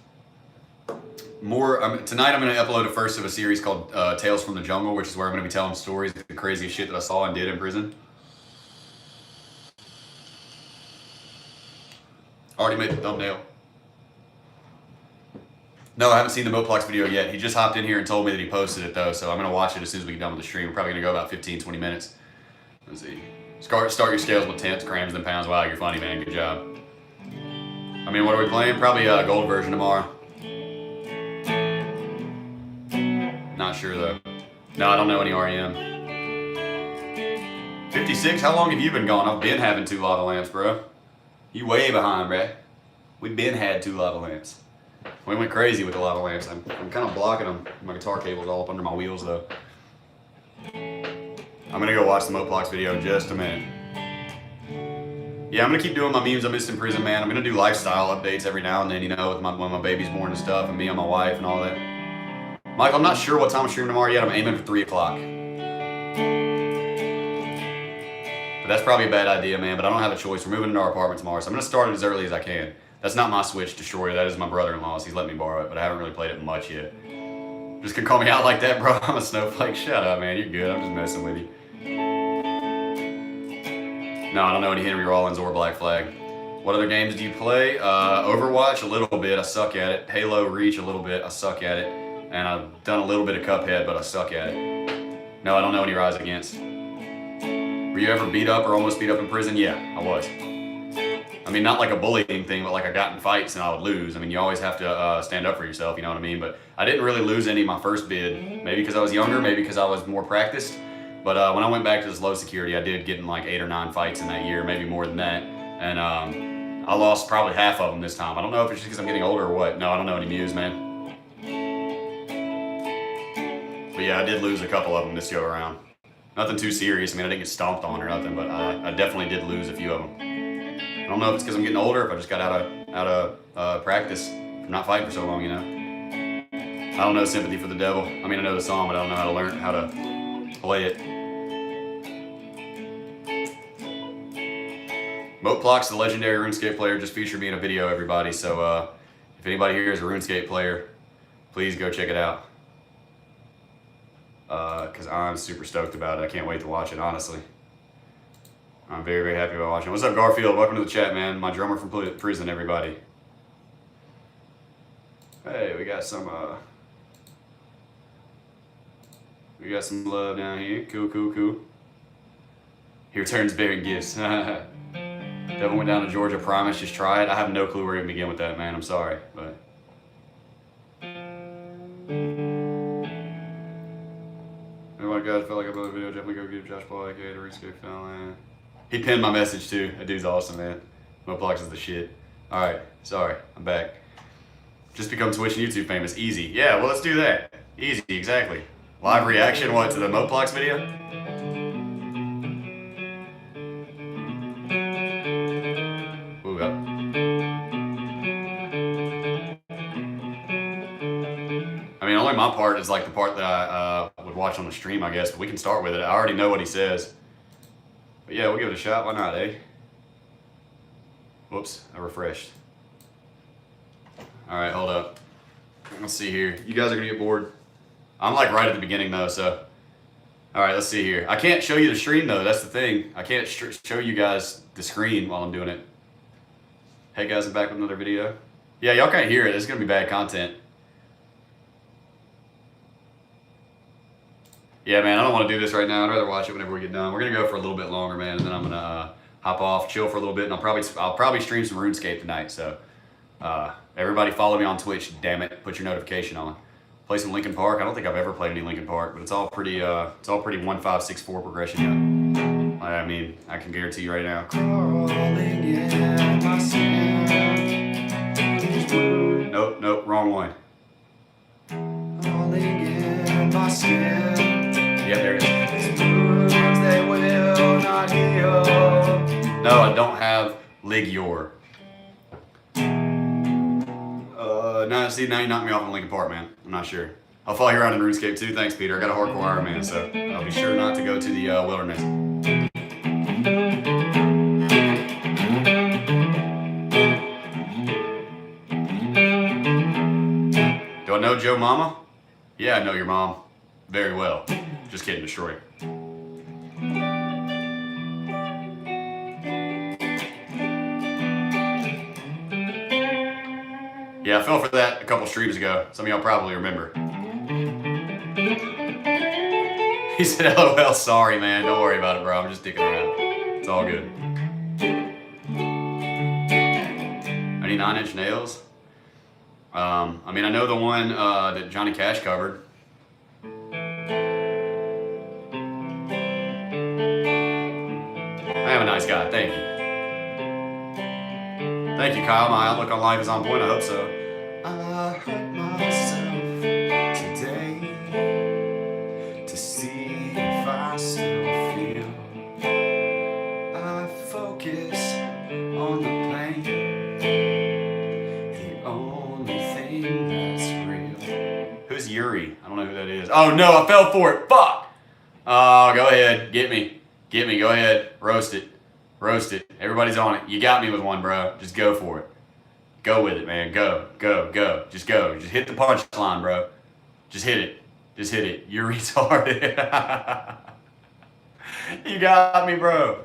I'm going to upload a first of a series called Tales from the Jungle, which is where I'm going to be telling stories of the craziest shit that I saw and did in prison. Already made the thumbnail. No, I haven't seen the Moplox video yet. He just hopped in here and told me that he posted it though, so I'm going to watch it as soon as we get done with the stream. We're probably going to go about 15-20 minutes. Let's see. Start your scales with tenths, grams, and pounds. Wow, you're funny, man. Good job. I mean, what are we playing? Probably a gold version tomorrow. Not sure, though. No, I don't know any REM. 56? How long have you been gone? I've been having 2 lava lamps, bro. You way behind, bruh. We've been had 2 lava lamps. We went crazy with the lava lamps. I'm kind of blocking them. My guitar cable's all up under my wheels, though. I'm gonna go watch the Moplox video in just a minute. Yeah, I'm gonna keep doing my memes I missed in prison, man. I'm gonna do lifestyle updates every now and then, you know, with when my baby's born and stuff, and me and my wife and all that. Michael, I'm not sure what time I'm streaming tomorrow yet. I'm aiming for 3 o'clock. But that's probably a bad idea, man, but I don't have a choice. We're moving into our apartment tomorrow, so I'm gonna start it as early as I can. That's not my Switch Destroyer, that is my brother-in-law's. He's let me borrow it, but I haven't really played it much yet. Just gonna call me out like that, bro? I'm a snowflake. Shut up, man. You're good. I'm just messing with you. No, I don't know any Henry Rollins or Black Flag. What other games do you play? Overwatch, a little bit. I suck at it. Halo Reach, a little bit. I suck at it. And I've done a little bit of Cuphead, but I suck at it. No, I don't know any Rise Against. Were you ever beat up or almost beat up in prison? Yeah, I was. I mean, not like a bullying thing, but like I got in fights and I would lose. I mean, you always have to stand up for yourself, you know what I mean? But I didn't really lose any of my first bid. Maybe because I was younger, maybe because I was more practiced. But when I went back to this low security, I did get in like 8 or 9 fights in that year, maybe more than that. And I lost probably half of them this time. I don't know if it's just because I'm getting older or what. No, I don't know any Muse, man. But yeah, I did lose a couple of them this go around. Nothing too serious. I mean, I didn't get stomped on or nothing, but I definitely did lose a few of them. I don't know if it's because I'm getting older, if I just got out of practice from not fighting for so long, you know. I don't know Sympathy for the Devil. I mean, I know the song, but I don't know how to learn how to play it. Moplox, the legendary RuneScape player, just featured me in a video, everybody. So if anybody here is a RuneScape player, please go check it out. Because I'm super stoked about it. I can't wait to watch it, honestly. I'm very, very happy about watching. What's up, Garfield? Welcome to the chat, man. My drummer from prison, everybody. Hey, we got some love down here. Cool, cool, cool. He returns bearing gifts. Devil went down to Georgia. Promise, just try it. I have no clue where to begin with that, man. I'm sorry, but. Everybody, guys, felt like I put the video. Definitely go get Josh Paul, aka the RuneScape fan. He pinned my message too. That dude's awesome, man. Moplox is the shit. All right, sorry, I'm back. Just become Twitch and YouTube famous. Easy. Yeah, well, let's do that. Easy, exactly. Live reaction, what, to the Moplox video? Ooh, I mean, only my part is like the part that I would watch on the stream, I guess. But we can start with it. I already know what he says. But yeah, we'll give it a shot. Why not, eh? Whoops, I refreshed. All right, hold up. Let's see here. You guys are gonna get bored. I'm like right at the beginning though, so. All right, let's see here. I can't show you the stream though, that's the thing. I can't show you guys the screen while I'm doing it. Hey guys, I'm back with another video. Yeah, y'all can't hear it. It's gonna be bad content. Yeah, man, I don't want to do this right now. I'd rather watch it whenever we get done. We're gonna go for a little bit longer, man, and then I'm gonna hop off, chill for a little bit, and I'll probably stream some RuneScape tonight. So, everybody follow me on Twitch. Damn it, put your notification on. Play some Linkin Park. I don't think I've ever played any Linkin Park, but it's all pretty 1-5-6-4 progression. Yeah, I mean, I can guarantee you right now. Nope, wrong one. Yeah, there it is. No, I don't have Ligior. No, see, now you knocked me off on Linkin Park, man. I'm not sure. I'll follow you around in RuneScape too. Thanks, Peter. I got a hardcore Iron Man, so I'll be sure not to go to the wilderness. Do I know Joe Mama? Yeah, I know your mom very well. Just kidding, destroy. Yeah, I fell for that a couple streams ago. Some of y'all probably remember. He said, LOL, sorry, man. Don't worry about it, bro. I'm just dicking around. It's all good. Any 9 Inch Nails? I mean, I know the one that Johnny Cash covered. I am a nice guy. Thank you. Thank you, Kyle. My outlook on life is on point. I hope so. I hurt myself today to see if I still feel. I focus on the pain, the only thing that's real. Who's Yuri? I don't know who that is. Oh no, I fell for it. Fuck. Oh, go ahead. Get me. Get me. Go ahead. Roast it. Roast it. Everybody's on it. You got me with one, bro. Just go for it. Go with it, man. Go. Go. Go. Just go. Just hit the punchline, bro. Just hit it. Just hit it. You're retarded. You got me, bro.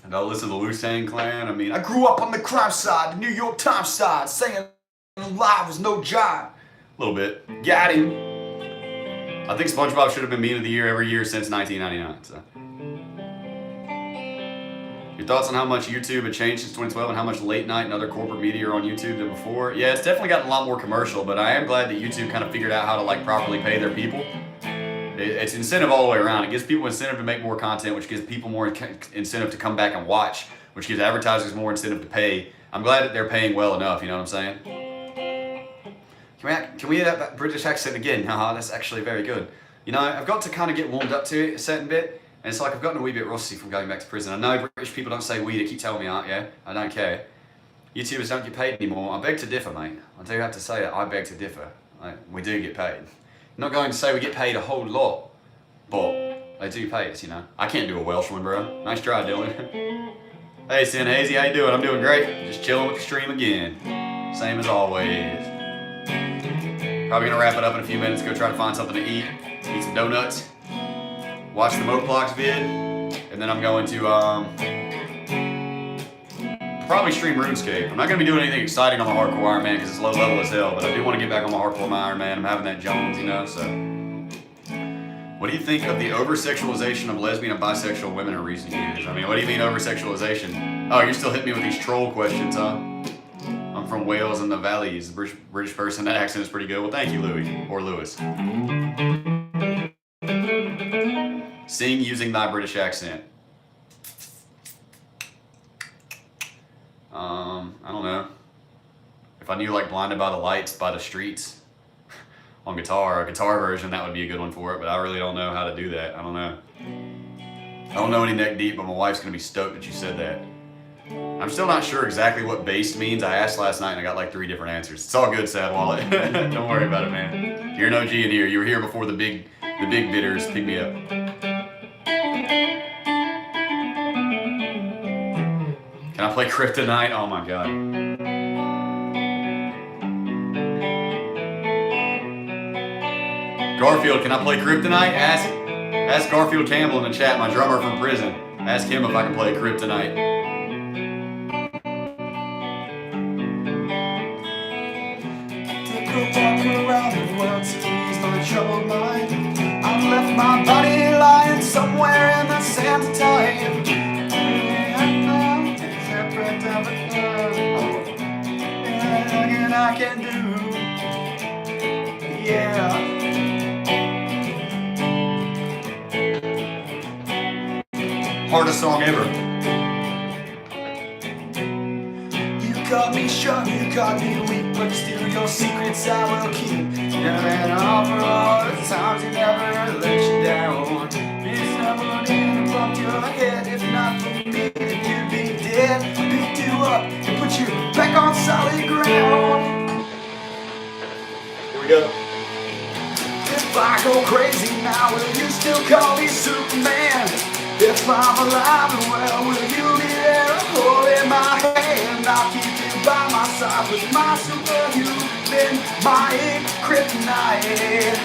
And I'll listen to the Wu-Tang Clan. I mean, I grew up on the crime side, the New York Times side, saying alive was no job. a little bit. Got him. I think SpongeBob should have been Meme of the Year every year since 1999. So. Your thoughts on how much YouTube had changed since 2012 and how much late night and other corporate media are on YouTube than before? Yeah, it's definitely gotten a lot more commercial, but I am glad that YouTube kind of figured out how to like properly pay their people. It's incentive all the way around. It gives people incentive to make more content, which gives people more incentive to come back and watch, which gives advertisers more incentive to pay. I'm glad that they're paying well enough, you know what I'm saying? Can we hear that British accent again? Haha, that's actually very good. You know, I've got to kind of get warmed up to it a certain bit, and it's like I've gotten a wee bit rusty from going back to prison. I know British people don't say we, they keep telling me, aren't you? I don't care. YouTubers don't get paid anymore. I beg to differ, mate. I do have to say that. I beg to differ. Like, we do get paid. I'm not going to say we get paid a whole lot, but they do pay us, you know. I can't do a Welsh one, bro. Nice try, Dylan. Hey, Sin Hazy, how you doing? I'm doing great. Just chilling with the stream again. Same as always. Probably gonna wrap it up in a few minutes, go try to find something to eat some donuts, watch the Moplox vid, and then I'm going to probably stream RuneScape. I'm not gonna be doing anything exciting on my Hardcore Iron Man because it's low level as hell, but I do want to get back on my Hardcore Iron Man. I'm having that Jones, you know, so. What do you think of the over-sexualization of lesbian and bisexual women in recent years? I mean, what do you mean over-sexualization? Oh, you're still hitting me with these troll questions, huh? I'm from Wales and the Valleys. British person, that accent is pretty good. Well, thank you, Louis, or Lewis. Sing using thy British accent. I don't know. If I knew like Blinded by the Lights by the Streets on guitar, a guitar version, that would be a good one for it, but I really don't know how to do that. I don't know. I don't know any neck deep, but my wife's gonna be stoked that you said that. I'm still not sure exactly what based means. I asked last night and I got like 3 different answers. It's all good, Sad Wallet. Don't worry about it, man. You're an OG in here. You were here before the big bidders pick me up. Can I play Kryptonite? Oh my god. Garfield, can I play Kryptonite? Ask Garfield Campbell in the chat, my drummer from prison. Ask him if I can play Kryptonite. Around the world to ease my troubled mind. I've left my body lying somewhere in the sand of time. Nothing I can do. Yeah. Hardest song ever. You caught me strong, you caught me weak, but still your secrets I will keep. And all for all the times you never let you down. It's never even above your head. If not for me, then you'd be dead. Picked you up and put you back on solid ground. Here we go. If I go crazy now, will you still call me Superman? If I'm alive and well, will you be there holding my hand? I'll keep you by my side with my superhuman, my kryptonite.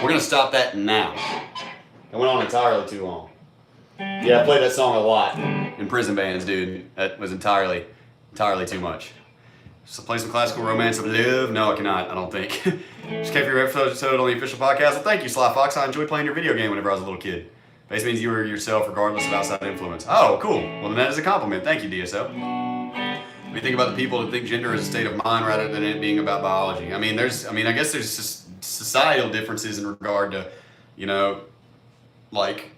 We're gonna stop that now. It went on entirely too long. Yeah, I played that song a lot in prison bands, dude. That was entirely too much. So play some classical romance of love? No, I cannot, I don't think. Just came for your episode on the official podcast. Well, thank you, Sly Fox. I enjoyed playing your video game whenever I was a little kid. Basically means you were yourself regardless of outside influence. Oh, cool. Well, then that is a compliment. Thank you, DSO. When you think about the people that think gender is a state of mind rather than it being about biology. I guess there's just societal differences in regard to, you know, like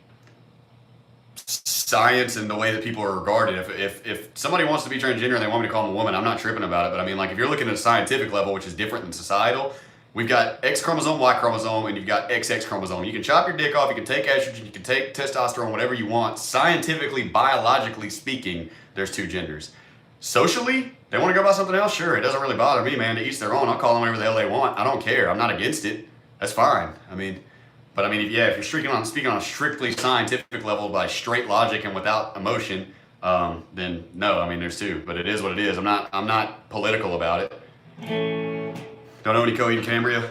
science and the way that people are regarded. If somebody wants to be transgender and they want me to call them a woman, I'm not tripping about it. But I mean, like, if you're looking at a scientific level, which is different than societal, we've got X chromosome, Y chromosome, and you've got XX chromosome. You can chop your dick off, you can take estrogen, you can take testosterone, whatever you want. Scientifically, biologically speaking, there's 2 genders. Socially, they want to go by something else? Sure, it doesn't really bother me, man. To each their own. I'll call them whatever the hell they want. I don't care. I'm not against it. That's fine. If you're speaking on a strictly scientific level by straight logic and without emotion, then no. There's 2, but it is what it is. I'm not political about it. Don't know any Coheed and Cambria?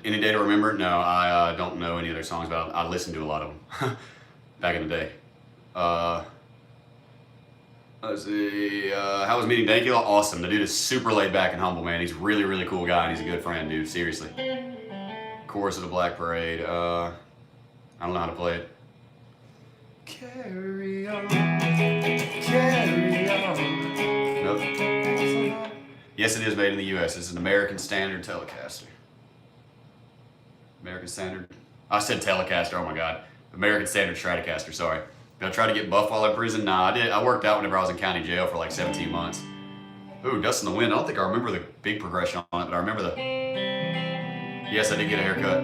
Any Day to Remember? No, I don't know any of their songs, but I listened to a lot of them back in the day. Let's see. How was meeting Dankula? Awesome. The dude is super laid back and humble, man. He's a really, really cool guy, and he's a good friend, dude. Seriously. Chorus of the Black Parade. I don't know how to play it. Carry on, carry on. Nope. Yes, it is made in the U.S. It's an American Standard Telecaster. American Standard. I said Telecaster. Oh my God. American Standard Stratocaster. Sorry. Did I try to get buff while in prison? Nah, I did. I worked out whenever I was in county jail for like 17 months. Ooh, Dust in the Wind. I don't think I remember the big progression on it, but I remember the. Yes, I did get a haircut.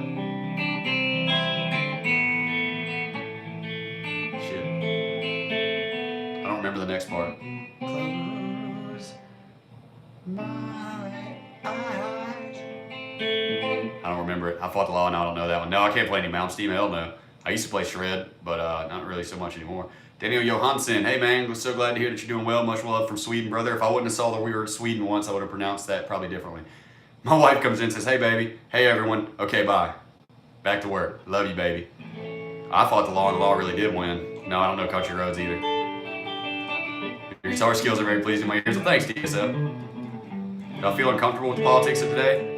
Shit. I don't remember the next part. Close my eyes. I don't remember it. I fought the law and I don't know that one. No, I can't play any Mountain Steam. Hell no. I used to play Shred, but not really so much anymore. Daniel Johansson, hey man, was so glad to hear that you're doing well. Much love from Sweden, brother. If I wouldn't have saw that we were in Sweden once, I would have pronounced that probably differently. My wife comes in and says, hey baby, hey everyone, okay, bye. Back to work. Love you, baby. I thought the law and law really did win. No, I don't know Country Roads either. Your guitar skills are very pleasing in my ears. Well, thanks, DSO. Do I feel uncomfortable with the politics of today?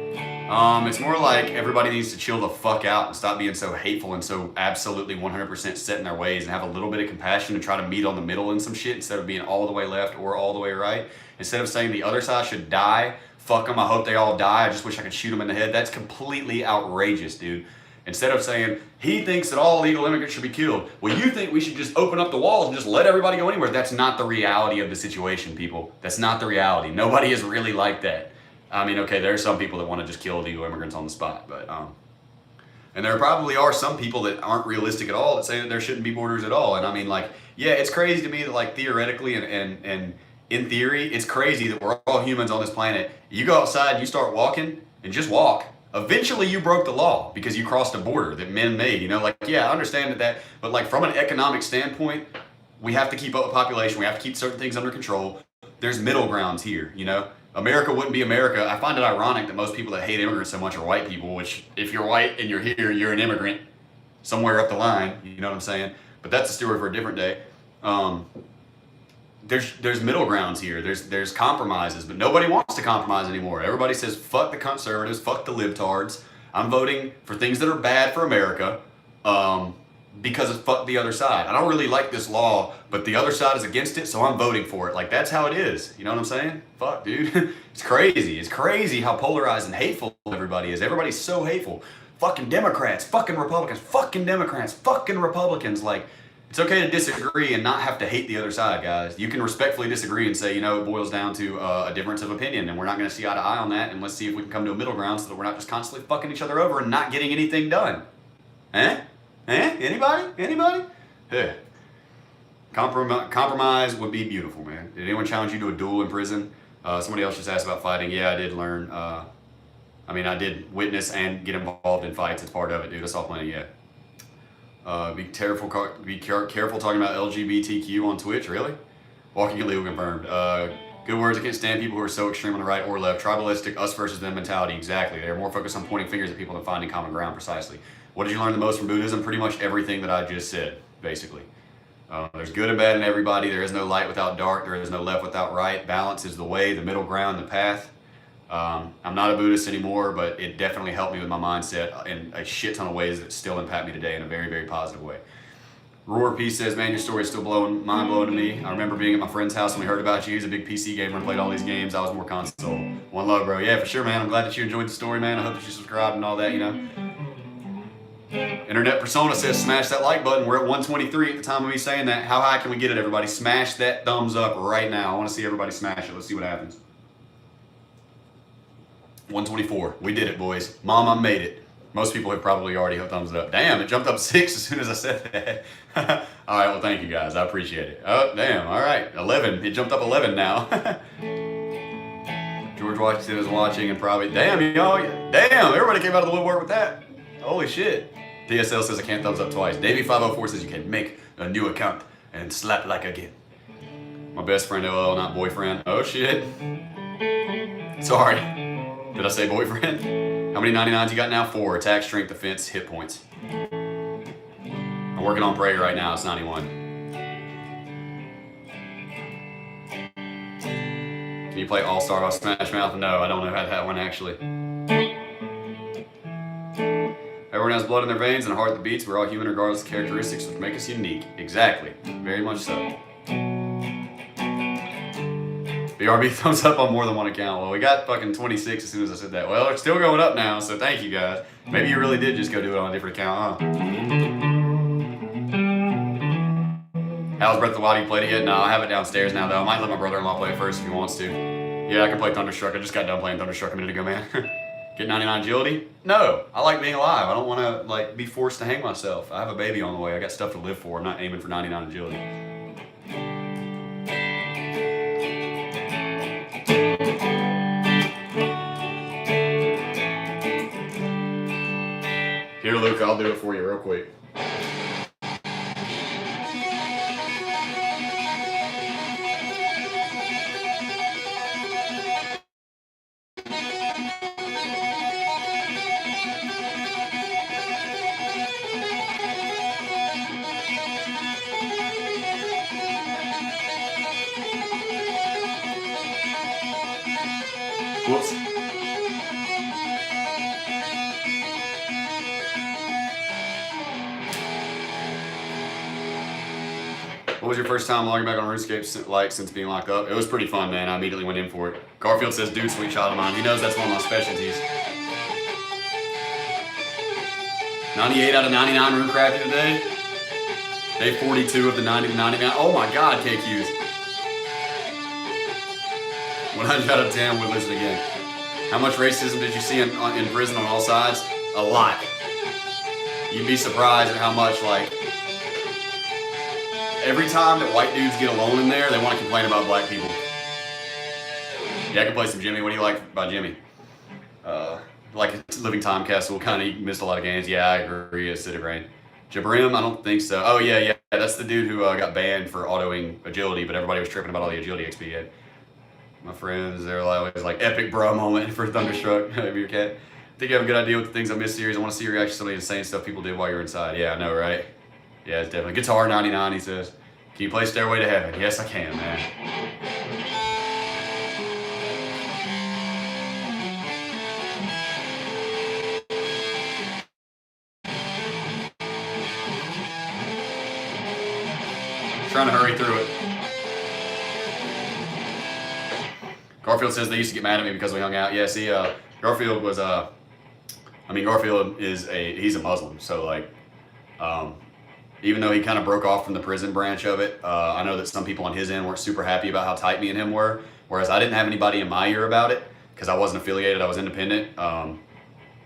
It's more like everybody needs to chill the fuck out and stop being so hateful and so absolutely 100% set in their ways and have a little bit of compassion and try to meet on the middle in some shit instead of being all the way left or all the way right. Instead of saying the other side should die, fuck them, I hope they all die, I just wish I could shoot them in the head. That's completely outrageous, dude. Instead of saying, he thinks that all illegal immigrants should be killed. Well, you think we should just open up the walls and just let everybody go anywhere. That's not the reality of the situation, people. That's not the reality. Nobody is really like that. I mean, okay, there are some people that want to just kill illegal immigrants on the spot, but and there probably are some people that aren't realistic at all that say that there shouldn't be borders at all. And I mean, like, yeah, it's crazy to me that like theoretically and in theory, it's crazy that we're all humans on this planet. You go outside, you start walking, and just walk. Eventually, you broke the law because you crossed a border that men made. You know, like, yeah, I understand that, but like from an economic standpoint, we have to keep up with population. We have to keep certain things under control. There's middle grounds here, you know. America wouldn't be America. I find it ironic that most people that hate immigrants so much are white people, which if you're white and you're here, you're an immigrant somewhere up the line, you know what I'm saying? But that's a story for a different day. There's middle grounds here. There's compromises, but nobody wants to compromise anymore. Everybody says, fuck the conservatives, fuck the libtards. I'm voting for things that are bad for America because it's fuck the other side. I don't really like this law, but the other side is against it, so I'm voting for it. Like, that's how it is. You know what I'm saying? Fuck, dude. It's crazy. It's crazy how polarized and hateful everybody is. Everybody's so hateful. Fucking Democrats, fucking Republicans, fucking Democrats, fucking Republicans. Like, it's okay to disagree and not have to hate the other side, guys. You can respectfully disagree and say, you know, it boils down to a difference of opinion, and we're not going to see eye to eye on that, and let's see if we can come to a middle ground so that we're not just constantly fucking each other over and not getting anything done. Anybody? Yeah. Compromise would be beautiful, man. Did anyone challenge you to a duel in prison? Somebody else just asked about fighting. Yeah, I did learn. I did witness and get involved in fights. It's part of it, dude. I saw plenty, yeah. Be careful talking about LGBTQ on Twitch, really? Walking illegal confirmed. Good words. I can't stand people who are so extreme on the right or left. Tribalistic, us versus them mentality. Exactly. They're more focused on pointing fingers at people than finding common ground. Precisely. What did you learn the most from Buddhism? Pretty much everything that I just said, basically. There's good and bad in everybody. There is no light without dark. There is no left without right. Balance is the way, the middle ground, the path. I'm not a Buddhist anymore, but it definitely helped me with my mindset in a shit ton of ways that still impact me today in a very, very positive way. Roar P says, man, your story is still mind-blowing to me. I remember being at my friend's house when we heard about you. He's a big PC gamer and played all these games. I was more console. One love, bro. Yeah, for sure, man. I'm glad that you enjoyed the story, man. I hope that you subscribed and all that, you know. Internet Persona says, smash that like button. We're at 123 at the time of me saying that. How high can we get it, everybody? Smash that thumbs up right now. I want to see everybody smash it. Let's see what happens. 124. We did it, boys. Mom, I made it. Most people have probably already thumbs it up. Damn, it jumped up 6 as soon as I said that. All right, well, thank you, guys. I appreciate it. Oh, damn. All right, 11. It jumped up 11 now. George Washington is watching and probably... Damn, y'all. Damn, everybody came out of the woodwork with that. Holy shit. DSL says I can't thumbs up twice. Davey504 says you can make a new account and slap like again. My best friend, LL, not boyfriend. Oh, shit. Sorry. Did I say boyfriend? How many 99s you got now? 4. Attack, strength, defense, hit points. I'm working on prayer right now. It's 91. you play All-Star by Smash Mouth? No, I don't know how that one actually. Everyone has blood in their veins and a heart that beats. We're all human regardless of characteristics which make us unique. Exactly. Very much so. BRB thumbs up on more than one account. Well, we got fucking 26 as soon as I said that. Well, it's still going up now, so thank you guys. Maybe you really did just go do it on a different account, huh? How's Breath of the Wild? You played it yet? No, I have it downstairs now, though. I might let my brother-in-law play it first if he wants to. Yeah, I can play Thunderstruck. I just got done playing Thunderstruck a minute ago, man. Get 99 agility? No, I like being alive. I don't want to like be forced to hang myself. I have a baby on the way. I got stuff to live for. I'm not aiming for 99 agility. Here, Luke, I'll do it for you real quick. Whoops. What was your first time logging back on RuneScape like since being locked up? It was pretty fun, man. I immediately went in for it. Garfield says, dude, sweet child of mine. He knows that's one of my specialties. 98 out of 99 rune crafted today. Day 42 of the 90 to 99. Oh my God, KQs. 100 out of 10 would listen again. How much racism did you see in prison on all sides? A lot. You'd be surprised at how much, like, every time that white dudes get alone in there, they want to complain about black people. Yeah, I can play some Jimmy. What do you like by Jimmy? Like Living Time Castle, kind of missed a lot of games. Yeah, I agree. Acidic Rain. Jabrim, I don't think so. Oh, yeah. That's the dude who got banned for autoing agility, but everybody was tripping about all the agility XP he had. My friends, they're always like, epic bro moment for Thunderstruck. Maybe your cat. I think you have a good idea with the things I missed series. I want to see your reaction to some of the insane stuff people did while you're inside. Yeah, I know, right? Yeah, it's definitely. Guitar 99, he says. Can you play Stairway to Heaven? Yes, I can, man. Trying to hurry through it. Garfield says they used to get mad at me because we hung out. Yeah, see, Garfield was, Garfield is he's a Muslim, so like, even though he kind of broke off from the prison branch of it, I know that some people on his end weren't super happy about how tight me and him were, whereas I didn't have anybody in my ear about it, because I wasn't affiliated, I was independent.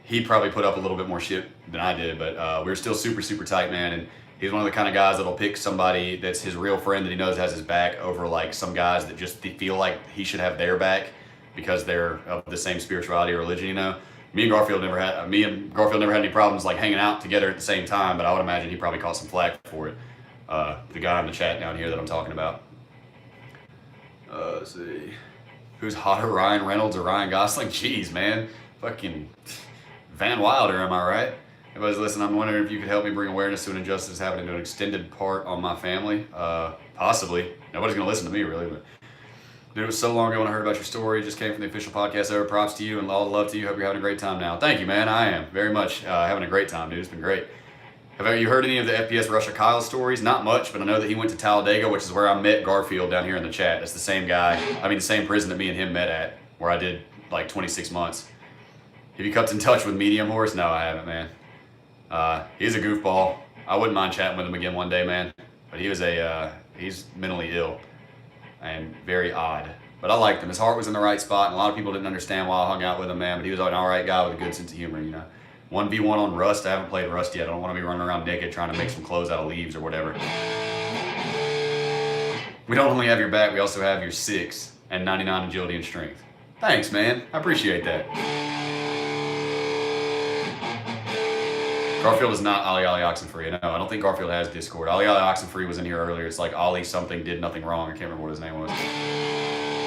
He probably put up a little bit more shit than I did, but we were still super, super tight, man, and he's one of the kind of guys that'll pick somebody that's his real friend that he knows has his back over like some guys that just feel like he should have their back because they're of the same spirituality or religion, you know. Me and Garfield never had any problems like hanging out together at the same time, but I would imagine he probably caught some flack for it. The guy in the chat down here that I'm talking about. Let's see. Who's hotter, Ryan Reynolds or Ryan Gosling? Jeez, man. Fucking Van Wilder, am I right? Everybody's listening. I'm wondering if you could help me bring awareness to an injustice happening to an extended part on my family. Possibly. Nobody's going to listen to me, really. But dude, it was so long ago when I heard about your story. It just came from the official podcast. Ever props to you and all the love to you. Hope you're having a great time now. Thank you, man. I am very much having a great time, dude. It's been great. Have you heard any of the FPS Russia Kyle stories? Not much, but I know that he went to Talladega, which is where I met Garfield down here in the chat. That's the same guy. The same prison that me and him met at, where I did like 26 months. Have you kept in touch with Medium Horse? No, I haven't, man. He's a goofball. I wouldn't mind chatting with him again one day, man. But he was he's mentally ill and very odd. But I liked him. His heart was in the right spot, and a lot of people didn't understand why I hung out with him, man. But he was an all right guy with a good sense of humor, you know. 1v1 on Rust. I haven't played Rust yet. I don't want to be running around naked trying to make some clothes out of leaves or whatever. We don't only have your back, we also have your 6 and 99 agility and strength. Thanks, man. I appreciate that. Garfield is not Ollie Oxenfree. No, I don't think Garfield has Discord. Ollie Oxenfree was in here earlier. It's like Ollie something did nothing wrong. I can't remember what his name was.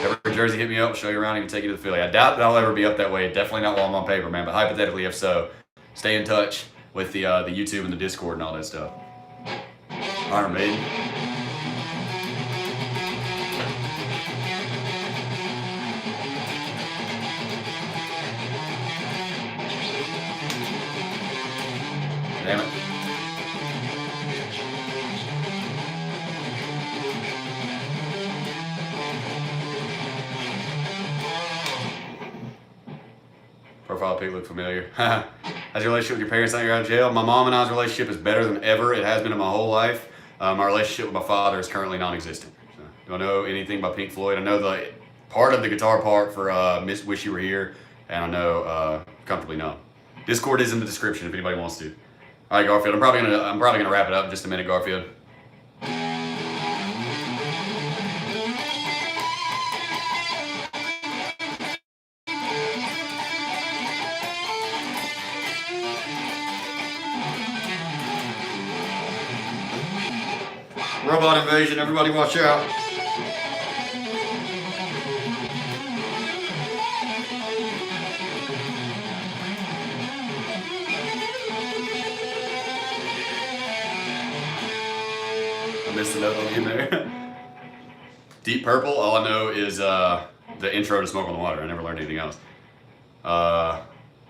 Ever in Jersey, hit me up, show you around, even take you to the Philly. I doubt that I'll ever be up that way. Definitely not while I'm on paper, man. But hypothetically, if so, stay in touch with the YouTube and the Discord and all that stuff. Iron Maiden. damn it. Profile pic look familiar. How's your relationship with your parents now you're out of jail? My mom and I's relationship is better than ever. It has been in my whole life. My relationship with my father is currently non-existent. So, do I know anything about Pink Floyd? I know the part of the guitar part for Miss Wish You Were Here, and I know Comfortably Numb. Discord is in the description if anybody wants to. All right, Garfield. I'm probably gonna wrap it up in just a minute, Garfield. Robot invasion, everybody watch out. I missed the note in there. Deep Purple, all I know is the intro to Smoke on the Water. I never learned anything else.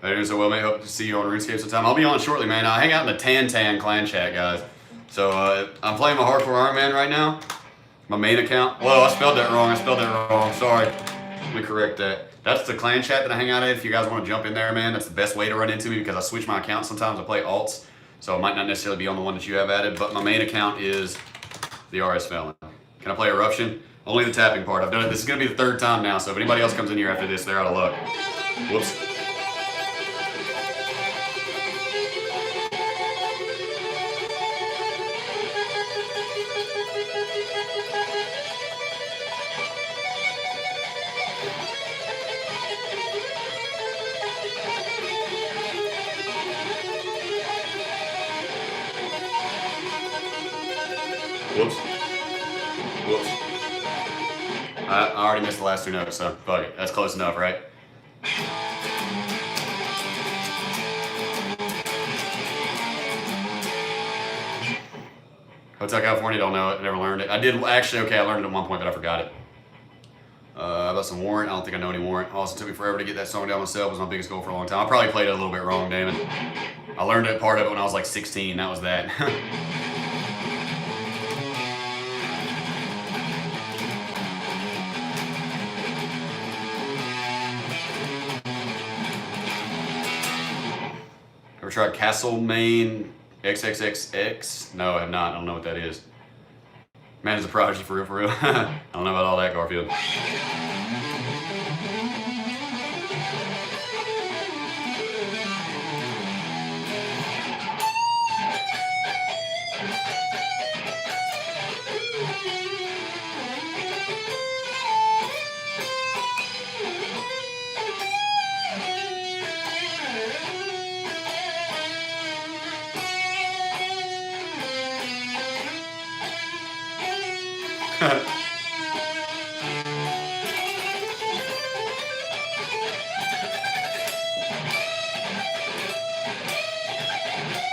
Anyways, so well, mate, hope to see you on RuneScape sometime. I'll be on shortly, man. I hang out in the Tan clan chat, guys. So I'm playing my Hardcore Iron Man right now. My main account. Whoa, I spelled that wrong. Sorry. Let me correct that. That's the clan chat that I hang out in. If you guys want to jump in there, man, that's the best way to run into me because I switch my account. Sometimes I play alts, so I might not necessarily be on the one that you have added. But my main account is the RS Felon. Can I play Eruption? Only the tapping part. I've done it. This is going to be the third time now, so if anybody else comes in here after this, they're out of luck. Whoops. Whoops. I already missed the last two notes, so fuck it. That's close enough, right? Hotel California, don't know it. Never learned it. I did actually. Okay, I learned it at one point, but I forgot it. About some Warrant. I don't think I know any Warrant. Also, took me forever to get that song down myself. It was my biggest goal for a long time. I probably played it a little bit wrong, damn it. I learned it part of it when I was like 16. That was that. Ever tried Castlemaine XXXX? No, I have not. I don't know what that is. Man is a prodigy for real. I don't know about all that, Garfield.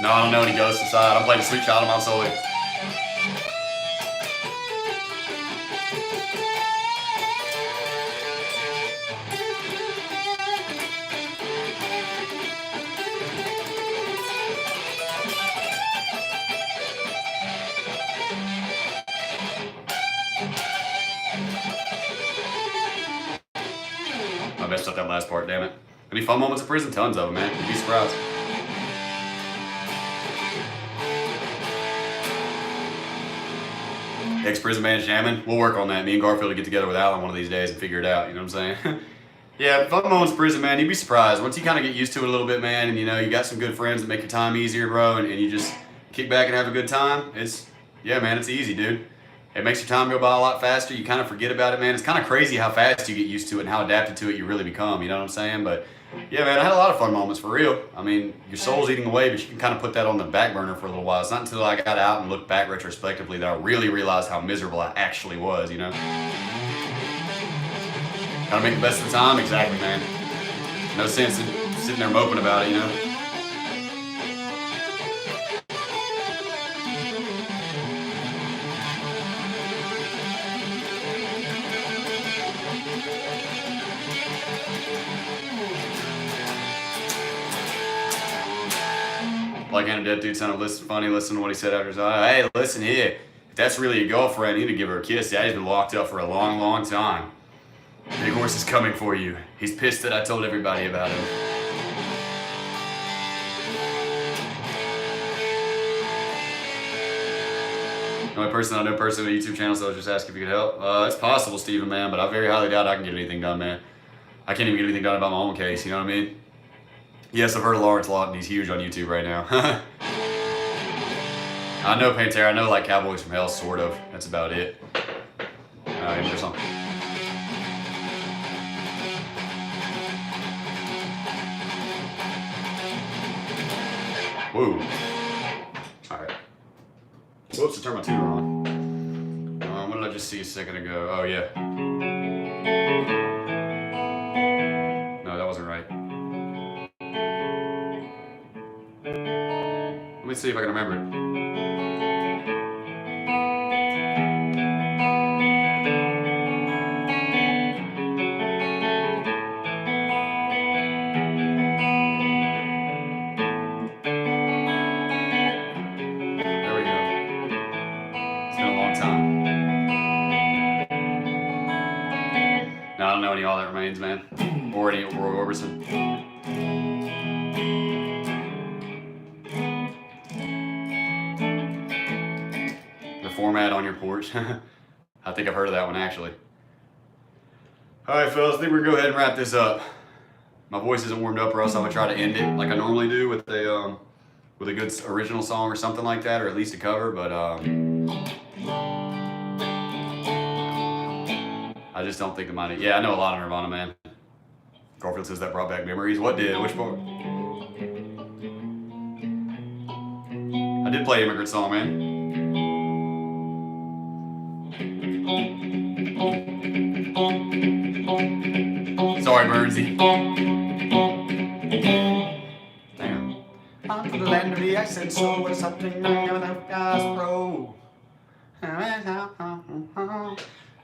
No, I don't know any ghosts inside. I'm playing Sweet Child of Mount Sully. I messed up that last part, damn it. Any fun moments in prison? Tons of them, man. You'd be surprised. Ex-prison man jamming. We'll work on that. Me and Garfield will get together with Alan one of these days and figure it out. You know what I'm saying? Yeah, fun moments in prison, man. You'd be surprised. Once you kind of get used to it a little bit, man, and you know, you got some good friends that make your time easier, bro, and you just kick back and have a good time. Yeah, man, it's easy, dude. It makes your time go by a lot faster. You kind of forget about it, man. It's kind of crazy how fast you get used to it and how adapted to it you really become. You know what I'm saying? But yeah, man, I had a lot of fun moments for real. I mean, your soul's eating away, but you can kind of put that on the back burner for a little while. It's not until I got out and looked back retrospectively that I really realized how miserable I actually was, you know? Gotta make the best of the time? Exactly, man. No sense in sitting there moping about it, you know? Like and Dead Dude sounded funny. Listen to what he said after his hey, listen here. If that's really your girlfriend, you need to give her a kiss. Daddy's been locked up for a long, long time. Big Horse is coming for you. He's pissed that I told everybody about him. The only person I know personally with a YouTube channel, so I was just asking if you could help. It's possible, Steven, man, but I very highly doubt I can get anything done, man. I can't even get anything done about my own case, you know what I mean? Yes, I've heard of Lawrence Lawton. He's huge on YouTube right now. I know Pantera. I know like Cowboys from Hell, sort of. That's about it. Enter something. Woo. Alright. Whoops, I turned my tuner on. What did I just see a second ago? Oh, yeah. No, that wasn't right. Let me see if I can remember it. I don't know any All That Remains, man. Or any Roy Orbison. The Format on Your Porch. I think I've heard of that one, actually. Alright, fellas, I think we're going to go ahead and wrap this up. My voice isn't warmed up, or else I'm going to try to end it like I normally do with a good original song or something like that, or at least a cover, but I just don't think the money. Yeah, I know a lot of Nirvana, man. Garfield says that brought back memories. What did? Which part? I did play Immigrant Song, man. Sorry, Bernsey. Damn. I'm from the land of the accent, so what's happening now? Guys, bro.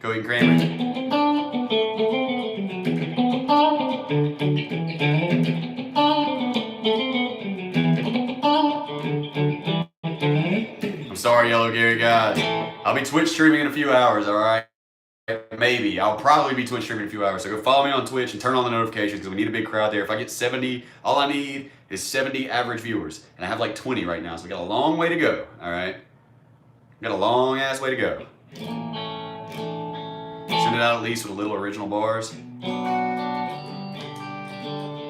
Go eat Kramer. I'm sorry, Yellow Gary, guys. I'll be Twitch streaming in a few hours, alright? Maybe. I'll probably be Twitch streaming in a few hours. So go follow me on Twitch and turn on the notifications because we need a big crowd there. If I get 70, all I need is 70 average viewers. And I have like 20 right now, so we got a long way to go, alright? Got a long ass way to go. Send it out at least with a little original bars.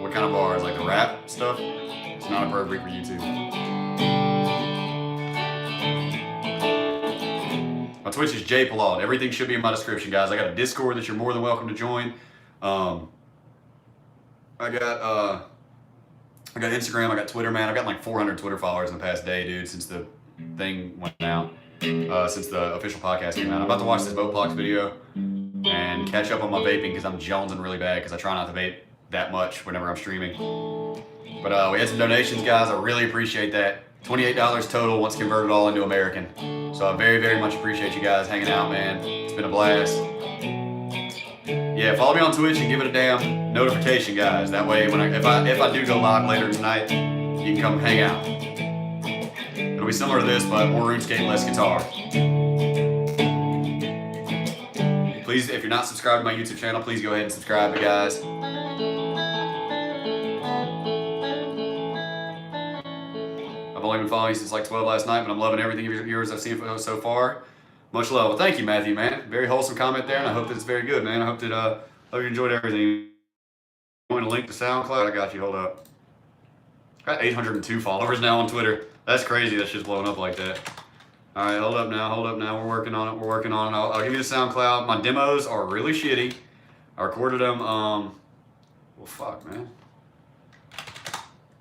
What kind of bars? Like the rap stuff? It's not appropriate for YouTube. My Twitch is Jay Palad. Everything should be in my description, guys. I got a Discord that you're more than welcome to join. I got Instagram. I got Twitter, man. I've got like 400 Twitter followers in the past day, dude, since the thing went out. Since the official podcast came out. I'm about to watch this Boatblocks video and catch up on my vaping because I'm jonesing really bad because I try not to vape that much whenever I'm streaming. But we had some donations, guys. I really appreciate that. $28 total once converted all into American. So I very, very much appreciate you guys hanging out, man. It's been a blast. Yeah, follow me on Twitch and give it a damn notification, guys. That way, if I do go live later tonight, you can come hang out. It'll be similar to this, but more RuneScape, less guitar. Please, if you're not subscribed to my YouTube channel, please go ahead and subscribe, guys. I've only been following you since like 12 last night, but I'm loving everything of yours I've seen so far. Much love. Well, thank you, Matthew, man. Very wholesome comment there, and I hope that it's very good, man. I hope that you enjoyed everything. You want to link to SoundCloud? I got you. Hold up. Got 802 followers now on Twitter. That's crazy. That shit's blowing up like that. All right, hold up now. We're working on it. I'll give you the SoundCloud. My demos are really shitty. I recorded them. Well, fuck, man.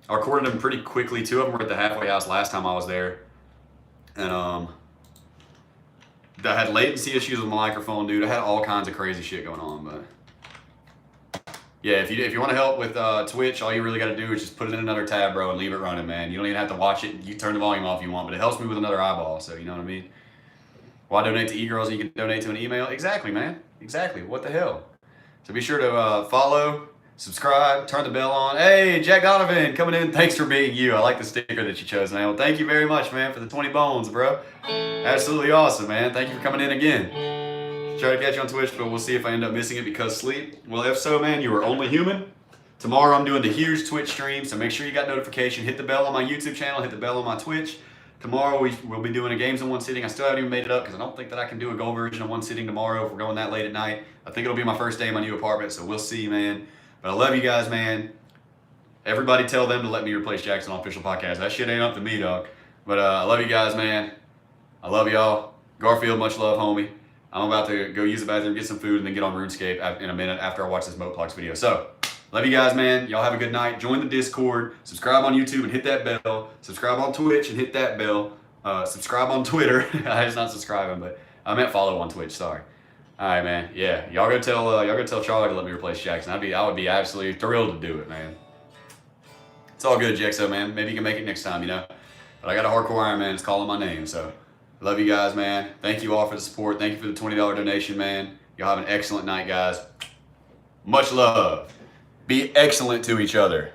I recorded them pretty quickly. 2 of them were at the halfway house last time I was there, and I had latency issues with my microphone, dude. I had all kinds of crazy shit going on, but yeah, if you want to help with Twitch, all you really got to do is just put it in another tab, bro, and leave it running, man. You don't even have to watch it. You turn the volume off if you want, but it helps me with another eyeball, so you know what I mean? Why donate to e-girls and you can donate to an email? Exactly, man. Exactly. What the hell? So be sure to follow, subscribe, turn the bell on. Hey, Jack Donovan coming in. Thanks for being you. I like the sticker that you chose, man. Well, thank you very much, man, for the 20 bones, bro. Absolutely awesome, man. Thank you for coming in again. Try to catch you on Twitch, but we'll see if I end up missing it because sleep. Well, if so, man, you are only human. Tomorrow I'm doing the huge Twitch stream, so make sure you got notification. Hit the bell on my YouTube channel, hit the bell on my Twitch. Tomorrow we'll be doing a games in one sitting. I still haven't even made it up because I don't think that I can do a goal version of one sitting tomorrow if we're going that late at night. I think it'll be my first day in my new apartment, so we'll see, man. But I love you guys, man. Everybody tell them to let me replace Jackson on Official Podcast. That shit ain't up to me, dog. But I love you guys, man. I love y'all. Garfield, much love, homie. I'm about to go use the bathroom, get some food, and then get on RuneScape in a minute after I watch this Moplox video. So, love you guys, man. Y'all have a good night. Join the Discord. Subscribe on YouTube and hit that bell. Subscribe on Twitch and hit that bell. Subscribe on Twitter. I was not subscribing, but I meant follow on Twitch. Sorry. All right, man. Yeah, y'all go tell Charlie to let me replace Jackson. I would be absolutely thrilled to do it, man. It's all good, Jexo, man. Maybe you can make it next time, you know. But I got a hardcore Iron Man that's calling my name, so love you guys, man. Thank you all for the support. Thank you for the $20 donation, man. Y'all have an excellent night, guys. Much love. Be excellent to each other.